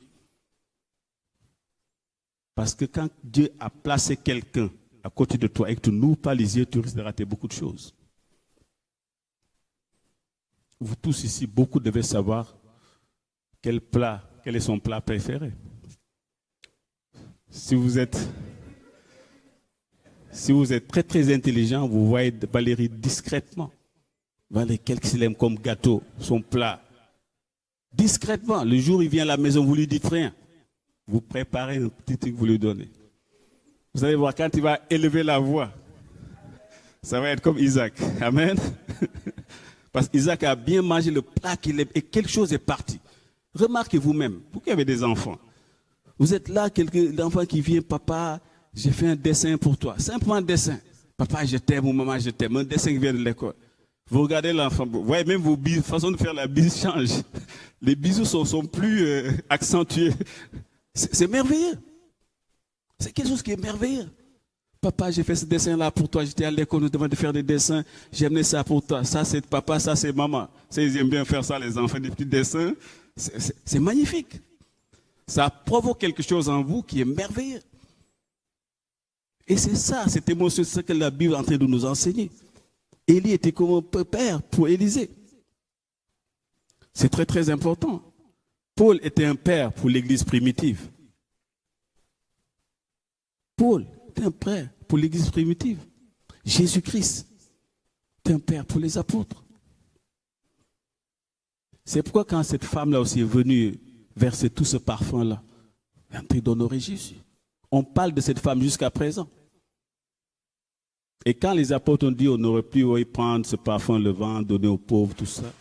Parce que quand Dieu a placé quelqu'un à côté de toi et que tu n'ouvres pas les yeux, tu risques de rater beaucoup de choses. Vous tous ici, beaucoup devez savoir quel est son plat préféré. Si vous êtes très très intelligent, vous voyez Valérie discrètement. Valérie, qu'est-ce qu'il aime comme gâteau, son plat. Discrètement, le jour où il vient à la maison, vous ne lui dites rien. Vous préparez un petit truc, vous lui donnez. Vous allez voir, quand il va élever la voix, ça va être comme Isaac. Amen. Parce qu'Isaac a bien mangé le plat qu'il aime et quelque chose est parti. Remarquez vous-même, vous qui avez des enfants, vous êtes là, l'enfant qui vient, papa, j'ai fait un dessin pour toi. Simplement un dessin. Papa, je t'aime ou maman, je t'aime. Un dessin qui vient de l'école. Vous regardez l'enfant, vous voyez même vos façons de faire la bise change. Les bisous sont plus accentués. C'est merveilleux. C'est quelque chose qui est merveilleux. Papa, j'ai fait ce dessin-là pour toi. J'étais à l'école, nous devons de faire des dessins. J'aimais ça pour toi. Ça, c'est papa, ça, c'est maman. Ça, ils aiment bien faire ça, les enfants, des petits dessins. C'est magnifique. Ça provoque quelque chose en vous qui est merveilleux. Et c'est ça, cette émotion, c'est ce que la Bible est en train de nous enseigner. Élie était comme un père pour Élisée. C'est très, très important. Paul était un père pour l'église primitive. Paul était un père pour l'église primitive. Jésus-Christ était un père pour les apôtres. C'est pourquoi quand cette femme-là aussi est venue verser tout ce parfum-là, elle est en train d'honorer Jésus. On parle de cette femme jusqu'à présent. Et quand les apôtres ont dit on n'aurait plus prendre ce parfum, le vendre, donner aux pauvres, tout ça,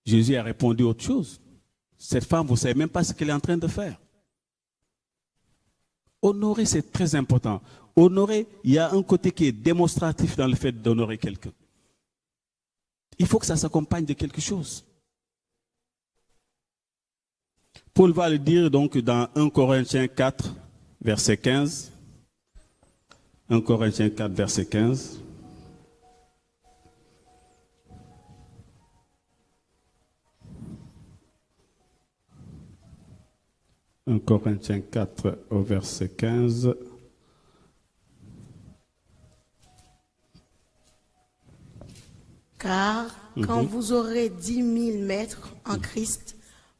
Jésus a répondu autre chose. Cette femme, vous ne savez même pas ce qu'elle est en train de faire. Honorer, c'est très important. Honorer, il y a un côté qui est démonstratif dans le fait d'honorer quelqu'un. Il faut que ça s'accompagne de quelque chose. Paul va le dire donc dans 1 Corinthiens 4, verset 15. 1 Corinthiens 4, verset 15. « 1 Corinthiens 4 au verset 15. Car quand vous aurez 10 000 maîtres en Christ,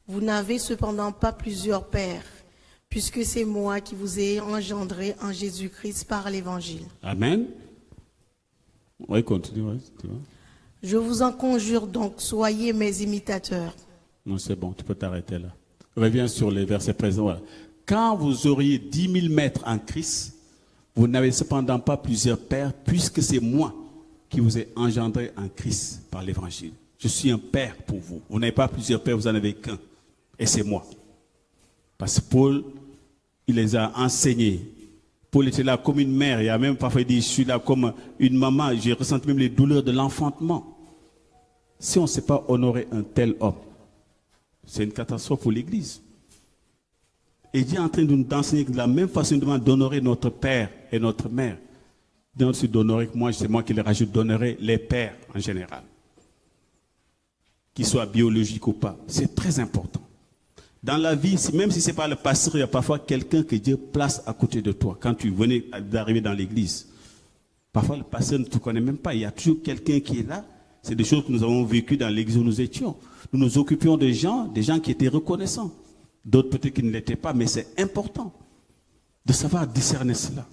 vous n'avez cependant pas plusieurs pères, puisque c'est moi qui vous ai engendré en Jésus-Christ par l'Évangile. » Amen. Oui, continue. Je vous en conjure donc, soyez mes imitateurs. Non, c'est bon, tu peux t'arrêter là. Reviens sur les versets présents. Voilà. Quand vous auriez 10 000 maîtres en Christ, vous n'avez cependant pas plusieurs pères, puisque c'est moi qui vous ai engendré en Christ par l'Évangile. Je suis un père pour vous. Vous n'avez pas plusieurs pères, vous n'en avez qu'un. Et c'est moi. Parce que Paul, il les a enseignés. Paul était là comme une mère. Il a même parfois dit, je suis là comme une maman. J'ai ressenti même les douleurs de l'enfantement. Si on ne sait pas honorer un tel homme, c'est une catastrophe pour l'Église. Et Dieu est en train de nous enseigner de la même façon d'honorer notre père et notre mère. D'honorer, c'est moi qui les rajoute, d'honorer les pères en général. Qu'ils soient biologiques ou pas. C'est très important. Dans la vie, même si ce n'est pas le pasteur, il y a parfois quelqu'un que Dieu place à côté de toi. Quand tu venais d'arriver dans l'église, parfois le pasteur ne te connaît même pas. Il y a toujours quelqu'un qui est là. C'est des choses que nous avons vécues dans l'église où nous étions. Nous nous occupions des gens qui étaient reconnaissants. D'autres peut-être qui ne l'étaient pas, mais c'est important de savoir discerner cela.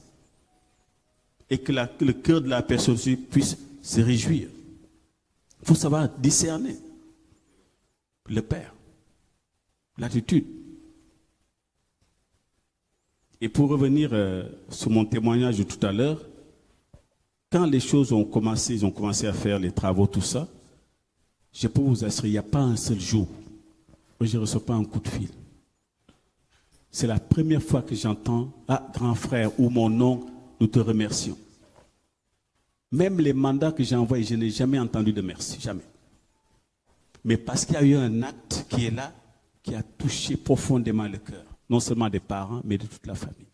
Et que le cœur de la personne puisse se réjouir. Il faut savoir discerner le père, l'attitude. Et pour revenir sur mon témoignage de tout à l'heure, quand les choses ont commencé, ils ont commencé à faire les travaux, tout ça, je peux vous assurer, il n'y a pas un seul jour où je ne reçois pas un coup de fil. C'est la première fois que j'entends « Ah, grand frère ou mon oncle, nous te remercions ». Même les mandats que j'ai envoyés, je n'ai jamais entendu de merci, jamais. Mais parce qu'il y a eu un acte qui est là, qui a touché profondément le cœur, non seulement des parents, mais de toute la famille.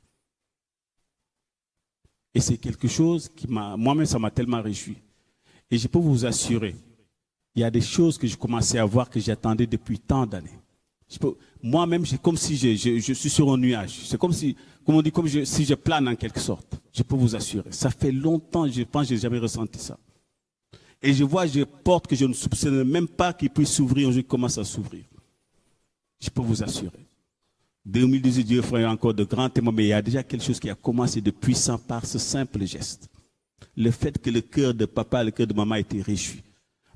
Et c'est quelque chose qui moi-même, ça m'a tellement réjoui. Et je peux vous assurer, il y a des choses que je commençais à voir que j'attendais depuis tant d'années. Moi-même, c'est comme si je suis sur un nuage. C'est comme si, comme on dit, si je plane en quelque sorte. Je peux vous assurer. Ça fait longtemps, je pense que je n'ai jamais ressenti ça. Et je vois, je porte que je ne soupçonne même pas qu'il puisse s'ouvrir. Je commence à s'ouvrir. Je peux vous assurer. 2018, Dieu fera encore de grands témoins, mais il y a déjà quelque chose qui a commencé de puissant par ce simple geste. Le fait que le cœur de papa, le cœur de maman a été réjoui.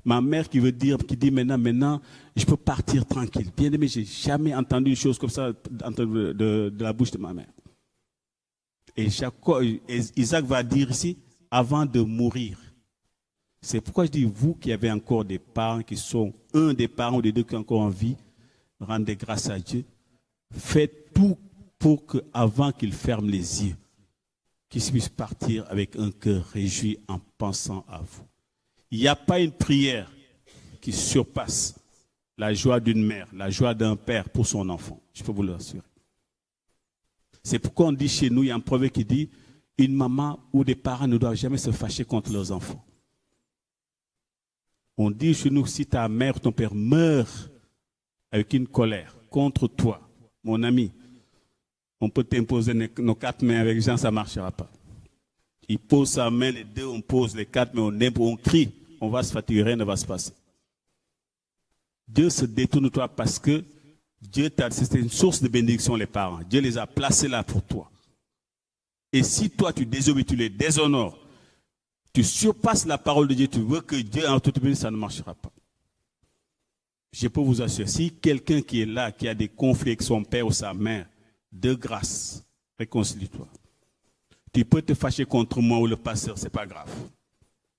Ma mère qui dit maintenant, je peux partir tranquille. Bien aimé, je n'ai jamais entendu une chose comme ça de la bouche de ma mère. Et Isaac va dire ici, avant de mourir. C'est pourquoi je dis, vous qui avez encore des parents qui sont, un des parents ou des deux qui sont encore en vie, rendez grâce à Dieu. Faites tout pour qu'avant qu'il ferme les yeux, qu'il puisse partir avec un cœur réjoui en pensant à vous. Il n'y a pas une prière qui surpasse la joie d'une mère, la joie d'un père pour son enfant. Je peux vous l'assurer. C'est pourquoi on dit chez nous, il y a un proverbe qui dit, une maman ou des parents ne doivent jamais se fâcher contre leurs enfants. On dit chez nous, si ta mère ou ton père meurt avec une colère contre toi, mon ami, on peut t'imposer nos 4 mains avec Jean, ça ne marchera pas. Il pose sa main, les deux, on pose les 4 mains, on crie, on va se fatiguer, rien ne va se passer. Dieu se détourne de toi parce que Dieu c'était une source de bénédiction, les parents. Dieu les a placés là pour toi. Et si toi, tu désobéis, tu les déshonores, tu surpasses la parole de Dieu, tu veux que Dieu en toute bénédiction, ça ne marchera pas. Je peux vous assurer, si quelqu'un qui est là, qui a des conflits avec son père ou sa mère, de grâce, réconcilie-toi. Tu peux te fâcher contre moi ou le pasteur, ce n'est pas grave.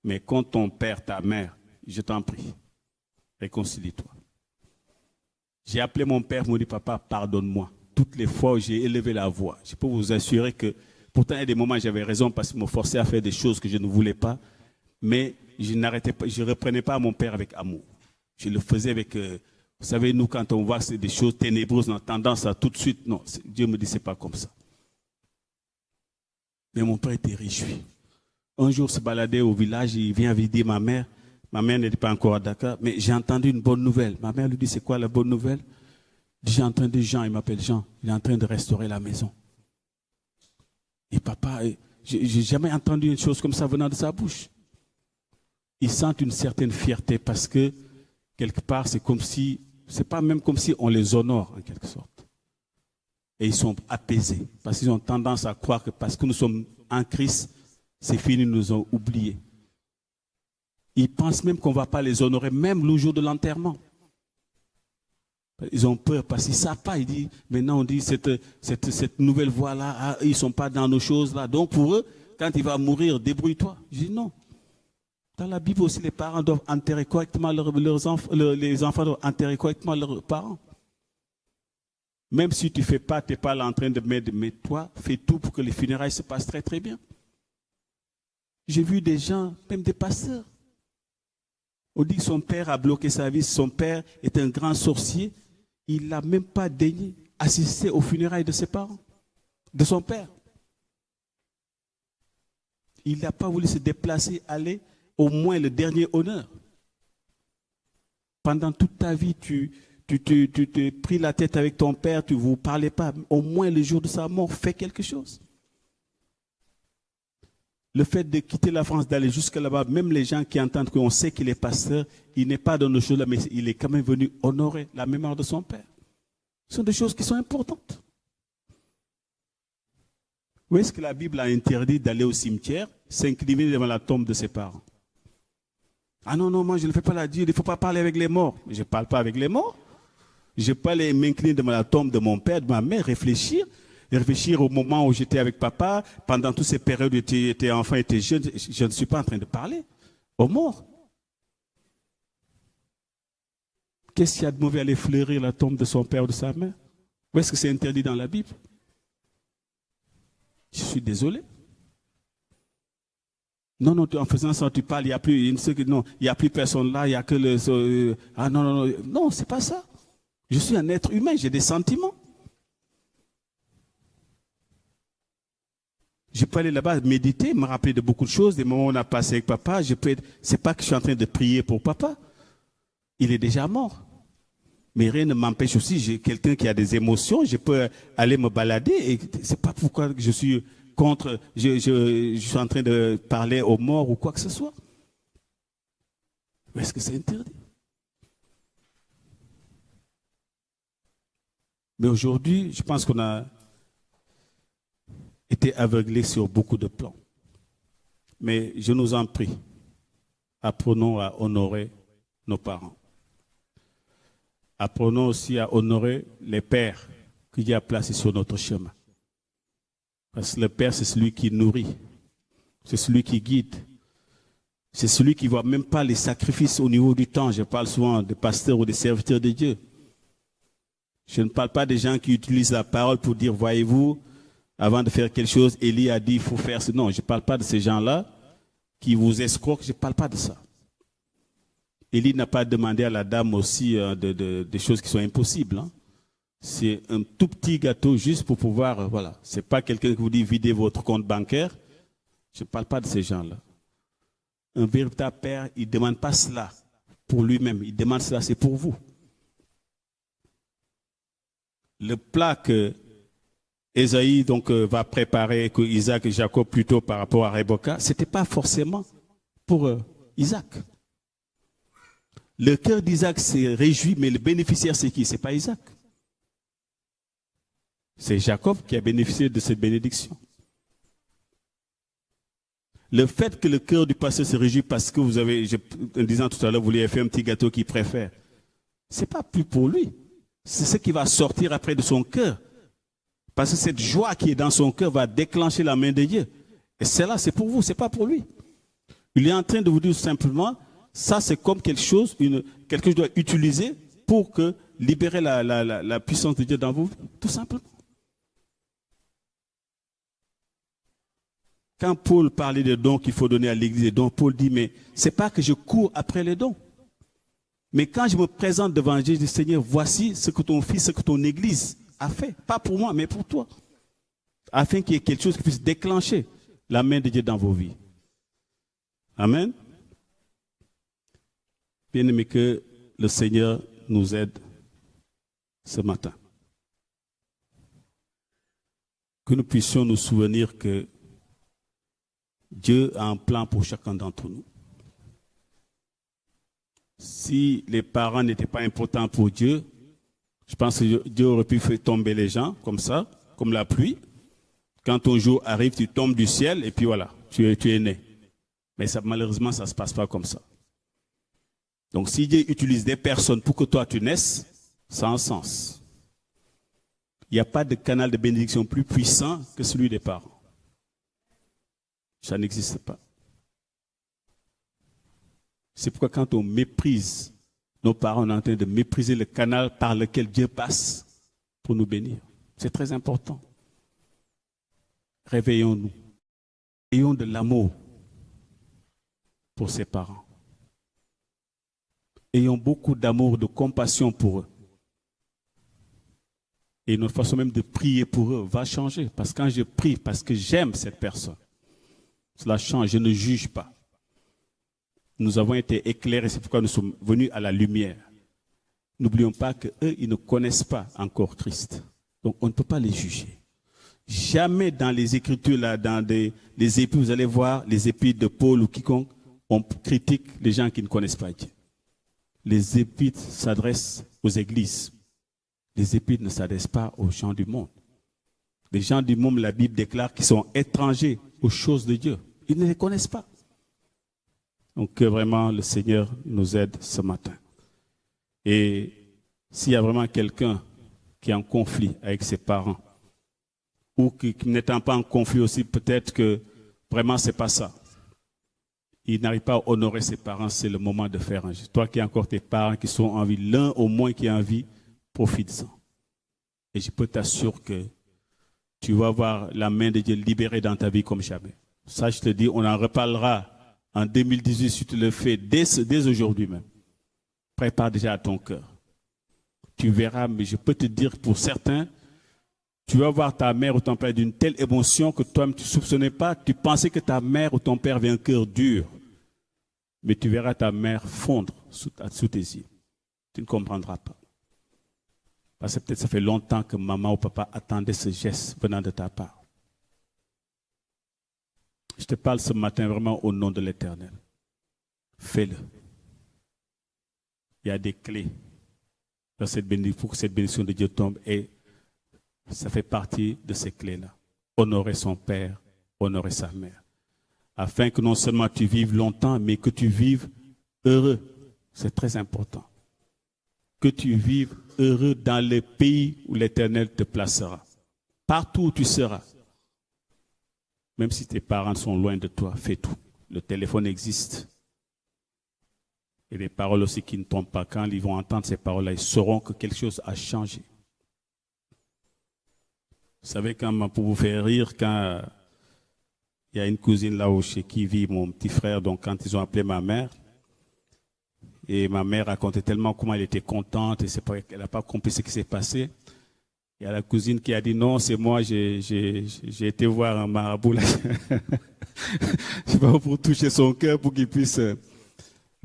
Mais contre ton père, ta mère, je t'en prie, réconcilie-toi. J'ai appelé mon père, il m'a dit, papa, pardonne-moi. Toutes les fois où j'ai élevé la voix, je peux vous assurer que, pourtant, il y a des moments où j'avais raison parce qu'il me forçait à faire des choses que je ne voulais pas, mais je n'arrêtais pas, je ne reprenais pas mon père avec amour. Je le faisais avec, vous savez, nous, quand on voit que c'est des choses ténébreuses, on a tendance à tout de suite, non, Dieu me dit, c'est pas comme ça. Mais mon père était réjoui. Un jour, se baladait au village, il vient visiter ma mère. Ma mère n'était pas encore à Dakar, mais j'ai entendu une bonne nouvelle. Ma mère lui dit, c'est quoi la bonne nouvelle? J'ai entendu Jean, il m'appelle Jean, il est en train de restaurer la maison. Et papa, j'ai jamais entendu une chose comme ça venant de sa bouche. Ils sentent une certaine fierté parce que, quelque part, c'est comme si, c'est pas même comme si on les honore en quelque sorte. Et ils sont apaisés parce qu'ils ont tendance à croire que parce que nous sommes en Christ, c'est fini, nous nous ont oubliés. Ils pensent même qu'on ne va pas les honorer, même le jour de l'enterrement. Ils ont peur parce qu'ils ne savent pas. Ils disent, maintenant on dit cette nouvelle voie-là, ah, ils ne sont pas dans nos choses-là. Donc pour eux, quand il va mourir, débrouille-toi. Je dis non. Dans la Bible aussi, les parents doivent enterrer correctement leurs enfants, les enfants doivent enterrer correctement leurs parents. Même si tu ne fais pas, tu n'es pas là en train de mettre, mais toi, fais tout pour que les funérailles se passent très très bien. J'ai vu des gens, même des pasteurs. On dit que son père a bloqué sa vie, son père est un grand sorcier. Il n'a même pas daigné assister aux funérailles de ses parents, de son père. Il n'a pas voulu se déplacer, aller au moins le dernier honneur. Pendant toute ta vie, tu t'es pris la tête avec ton père, tu ne vous parlais pas. Au moins le jour de sa mort, fais quelque chose. Le fait de quitter la France, d'aller jusque là-bas, même les gens qui entendent qu'on sait qu'il est pasteur, il n'est pas dans nos choses-là, mais il est quand même venu honorer la mémoire de son père. Ce sont des choses qui sont importantes. Où est-ce que la Bible a interdit d'aller au cimetière, s'incliner devant la tombe de ses parents? Ah non, non, moi je ne fais pas la dîme, il ne faut pas parler avec les morts. Je ne parle pas avec les morts. Je peux aller m'incliner devant la tombe de mon père, de ma mère, réfléchir au moment où j'étais avec papa, pendant toutes ces périodes où j'étais enfant, j'étais jeune. Je ne suis pas en train de parler aux morts. Qu'est-ce qu'il y a de mauvais à aller fleurir la tombe de son père ou de sa mère? Ou est-ce que c'est interdit dans la Bible? Je suis désolé. Non, non, en faisant ça, tu parles, il n'y a plus, non, il n'y a plus personne là, il n'y a que le... ah non, non, non, non, c'est pas ça. Je suis un être humain, j'ai des sentiments. Je peux aller là-bas méditer, me rappeler de beaucoup de choses, des moments où on a passé avec papa. C'est pas que je suis en train de prier pour papa. Il est déjà mort. Mais rien ne m'empêche aussi, j'ai quelqu'un qui a des émotions, je peux aller me balader et c'est pas pourquoi je suis contre, je suis en train de parler aux morts ou quoi que ce soit. Est-ce que c'est interdit? Mais aujourd'hui, je pense qu'on a été aveuglés sur beaucoup de plans. Mais je nous en prie, apprenons à honorer nos parents. Apprenons aussi à honorer les pères qu'il y a placés sur notre chemin. Parce que le père, c'est celui qui nourrit, c'est celui qui guide, c'est celui qui ne voit même pas les sacrifices au niveau du temps. Je parle souvent des pasteurs ou des serviteurs de Dieu. Je ne parle pas des gens qui utilisent la parole pour dire, voyez-vous, avant de faire quelque chose, Élie a dit, il faut faire ça. Non, je ne parle pas de ces gens-là qui vous escroquent, je ne parle pas de ça. Élie n'a pas demandé à la dame aussi des choses qui sont impossibles. Hein. C'est un tout petit gâteau juste pour pouvoir, voilà. Ce n'est pas quelqu'un qui vous dit, videz votre compte bancaire. Je ne parle pas de ces gens-là. Un véritable père, il ne demande pas cela pour lui-même, il demande cela, c'est pour vous. Le plat que Ésaïe va préparer, que Isaac et Jacob plutôt par rapport à Rebecca, ce n'était pas forcément pour Isaac. Le cœur d'Isaac s'est réjoui, mais le bénéficiaire c'est qui? Ce n'est pas Isaac. C'est Jacob qui a bénéficié de cette bénédiction. Le fait que le cœur du pasteur se réjouit parce que vous avez, en disant tout à l'heure, vous lui avez fait un petit gâteau qu'il préfère, ce n'est pas plus pour lui. C'est ce qui va sortir après de son cœur. Parce que cette joie qui est dans son cœur va déclencher la main de Dieu. Et celle-là, c'est pour vous, ce n'est pas pour lui. Il est en train de vous dire simplement, ça c'est comme quelque chose que je dois utiliser pour libérer la puissance de Dieu dans vous, tout simplement. Quand Paul parlait des dons qu'il faut donner à l'église, des dons, Paul dit, mais ce n'est pas que je cours après les dons. Mais quand je me présente devant Dieu, je dis, Seigneur, voici ce que ton fils, ce que ton église a fait. Pas pour moi, mais pour toi. Afin qu'il y ait quelque chose qui puisse déclencher la main de Dieu dans vos vies. Amen. Bien-aimé, que le Seigneur nous aide ce matin. Que nous puissions nous souvenir que Dieu a un plan pour chacun d'entre nous. Si les parents n'étaient pas importants pour Dieu, je pense que Dieu aurait pu faire tomber les gens comme ça, comme la pluie. Quand ton jour arrive, tu tombes du ciel et puis voilà, tu es né. Mais ça, malheureusement, ça ne se passe pas comme ça. Donc si Dieu utilise des personnes pour que toi tu naisses, ça a un sens. Il n'y a pas de canal de bénédiction plus puissant que celui des parents. Ça n'existe pas. C'est pourquoi quand on méprise nos parents, on est en train de mépriser le canal par lequel Dieu passe pour nous bénir. C'est très important. Réveillons-nous. Ayons de l'amour pour ses parents. Ayons beaucoup d'amour, de compassion pour eux. Et notre façon même de prier pour eux va changer. Parce que quand je prie, parce que j'aime cette personne, cela change, je ne juge pas. Nous avons été éclairés, c'est pourquoi nous sommes venus à la lumière. N'oublions pas qu'eux, ils ne connaissent pas encore Christ. Donc on ne peut pas les juger. Jamais dans les Écritures, là, dans les épîtres, vous allez voir les épîtres de Paul ou quiconque, on critique les gens qui ne connaissent pas Dieu. Les épîtres s'adressent aux églises. Les épîtres ne s'adressent pas aux gens du monde. Les gens du monde, la Bible déclare qu'ils sont étrangers aux choses de Dieu. Ils ne les connaissent pas. Donc que vraiment le Seigneur nous aide ce matin. Et s'il y a vraiment quelqu'un qui est en conflit avec ses parents, ou qui n'étant pas en conflit aussi, peut-être que vraiment c'est pas ça. Il n'arrive pas à honorer ses parents, c'est le moment de faire un geste. Toi qui as encore tes parents qui sont en vie, l'un au moins qui est en vie, profite-en. Et je peux t'assurer que tu vas voir la main de Dieu libérée dans ta vie comme jamais. Ça, je te dis, on en reparlera en 2018 si tu le fais dès aujourd'hui même. Prépare déjà à ton cœur. Tu verras, mais je peux te dire pour certains, tu vas voir ta mère ou ton père d'une telle émotion que toi-même tu ne soupçonnais pas. Tu pensais que ta mère ou ton père avait un cœur dur. Mais tu verras ta mère fondre sous tes yeux. Tu ne comprendras pas. Parce que peut-être ça fait longtemps que maman ou papa attendaient ce geste venant de ta part. Je te parle ce matin vraiment au nom de l'Éternel. Fais-le. Il y a des clés pour que cette bénédiction de Dieu tombe et ça fait partie de ces clés-là. Honorer son père, honorer sa mère. Afin que non seulement tu vives longtemps, mais que tu vives heureux. C'est très important. Que tu vives heureux dans le pays où l'Éternel te placera. Partout où tu seras. Même si tes parents sont loin de toi, fais tout. Le téléphone existe. Et les paroles aussi qui ne tombent pas. Quand ils vont entendre ces paroles-là, ils sauront que quelque chose a changé. Vous savez, pour vous faire rire, quand il y a une cousine là-haut chez qui vit mon petit frère, donc quand ils ont appelé ma mère, et ma mère racontait tellement comment elle était contente, et elle n'a pas compris ce qui s'est passé. Il y a la cousine qui a dit non, c'est moi, j'ai été voir un marabout là. Je sais pas, pour toucher son cœur, pour qu'il puisse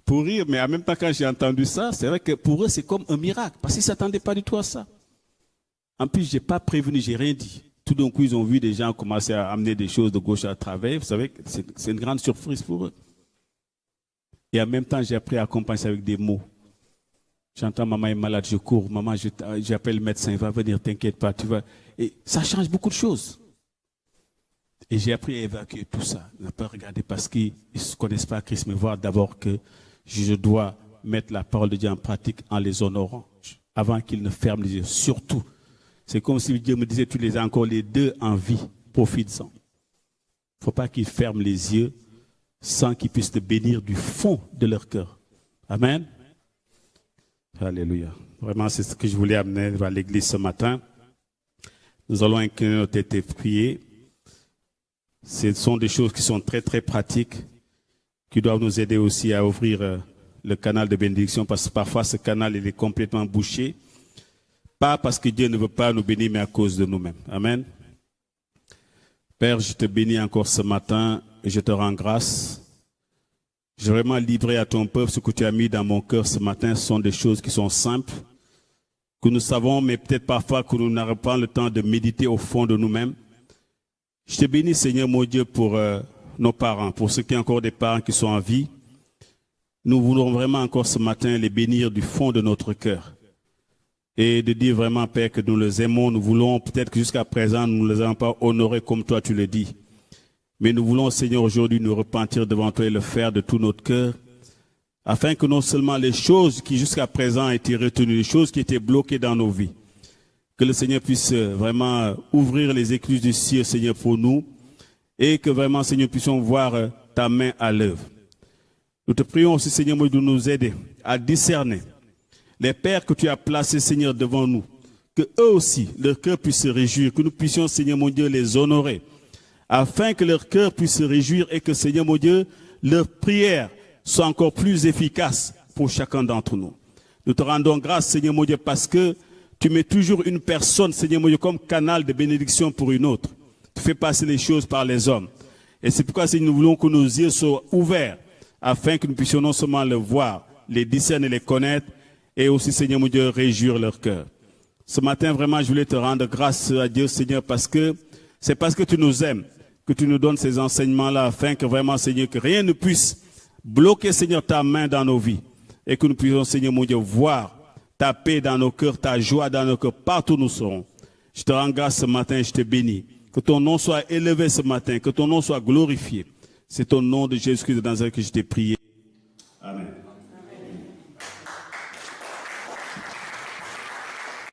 pourrir. Mais en même temps, quand j'ai entendu ça, c'est vrai que pour eux, c'est comme un miracle, parce qu'ils ne s'attendaient pas du tout à ça. En plus, je n'ai pas prévenu, je n'ai rien dit. Tout d'un coup, ils ont vu des gens commencer à amener des choses de gauche à travers. Vous savez, c'est une grande surprise pour eux. Et en même temps, j'ai appris à accompagner ça avec des mots. J'entends maman est malade, je cours. Maman, j'appelle le médecin, il va venir, t'inquiète pas, tu vas. Et ça change beaucoup de choses. Et j'ai appris à évacuer tout ça. Ne pas regarder parce qu'ils ne connaissent pas Christ, mais voir d'abord que je dois mettre la parole de Dieu en pratique en les honorant. Avant qu'ils ne ferment les yeux. Surtout, c'est comme si Dieu me disait, tu les as encore les deux en vie, profite-en. Il ne faut pas qu'ils ferment les yeux sans qu'ils puissent te bénir du fond de leur cœur. Amen. Alléluia. Vraiment, c'est ce que je voulais amener à l'église ce matin. Nous allons incliner notre tête et prier. Ce sont des choses qui sont très, très pratiques, qui doivent nous aider aussi à ouvrir le canal de bénédiction, parce que parfois ce canal il est complètement bouché. Pas parce que Dieu ne veut pas nous bénir, mais à cause de nous-mêmes. Amen. Père, je te bénis encore ce matin et je te rends grâce. J'ai vraiment livré à ton peuple ce que tu as mis dans mon cœur ce matin. Ce sont des choses qui sont simples, que nous savons, mais peut-être parfois que nous n'avons pas le temps de méditer au fond de nous-mêmes. Je te bénis, Seigneur mon Dieu, pour nos parents, pour ceux qui ont encore des parents qui sont en vie. Nous voulons vraiment encore ce matin les bénir du fond de notre cœur. Et de dire vraiment, Père, que nous les aimons. Nous voulons, peut-être que jusqu'à présent, nous ne les avons pas honorés comme toi tu le dis. Mais nous voulons, Seigneur, aujourd'hui nous repentir devant toi et le faire de tout notre cœur, afin que non seulement les choses qui jusqu'à présent ont été retenues, les choses qui étaient bloquées dans nos vies, que le Seigneur puisse vraiment ouvrir les écluses du ciel, Seigneur, pour nous, et que vraiment, Seigneur, puissions voir ta main à l'œuvre. Nous te prions aussi, Seigneur, de nous aider à discerner les pères que tu as placés, Seigneur, devant nous, que eux aussi, leur cœur puisse se réjouir, que nous puissions, Seigneur mon Dieu, les honorer, afin que leur cœur puisse se réjouir et que, Seigneur mon Dieu, leur prière soit encore plus efficace pour chacun d'entre nous. Nous te rendons grâce, Seigneur mon Dieu, parce que tu mets toujours une personne, Seigneur mon Dieu, comme canal de bénédiction pour une autre. Tu fais passer les choses par les hommes. Et c'est pourquoi, Seigneur, nous voulons que nos yeux soient ouverts, afin que nous puissions non seulement le voir, les discerner, les connaître, et aussi, Seigneur mon Dieu, réjouir leur cœur. Ce matin, vraiment, je voulais te rendre grâce à Dieu, Seigneur, parce que c'est parce que tu nous aimes que tu nous donnes ces enseignements-là, afin que vraiment, Seigneur, que rien ne puisse bloquer, Seigneur, ta main dans nos vies. Et que nous puissions, Seigneur mon Dieu, voir ta paix dans nos cœurs, ta joie dans nos cœurs, partout où nous serons. Je te rends grâce ce matin et je te bénis. Que ton nom soit élevé ce matin, que ton nom soit glorifié. C'est au nom de Jésus-Christ de Nazareth que je t'ai prié.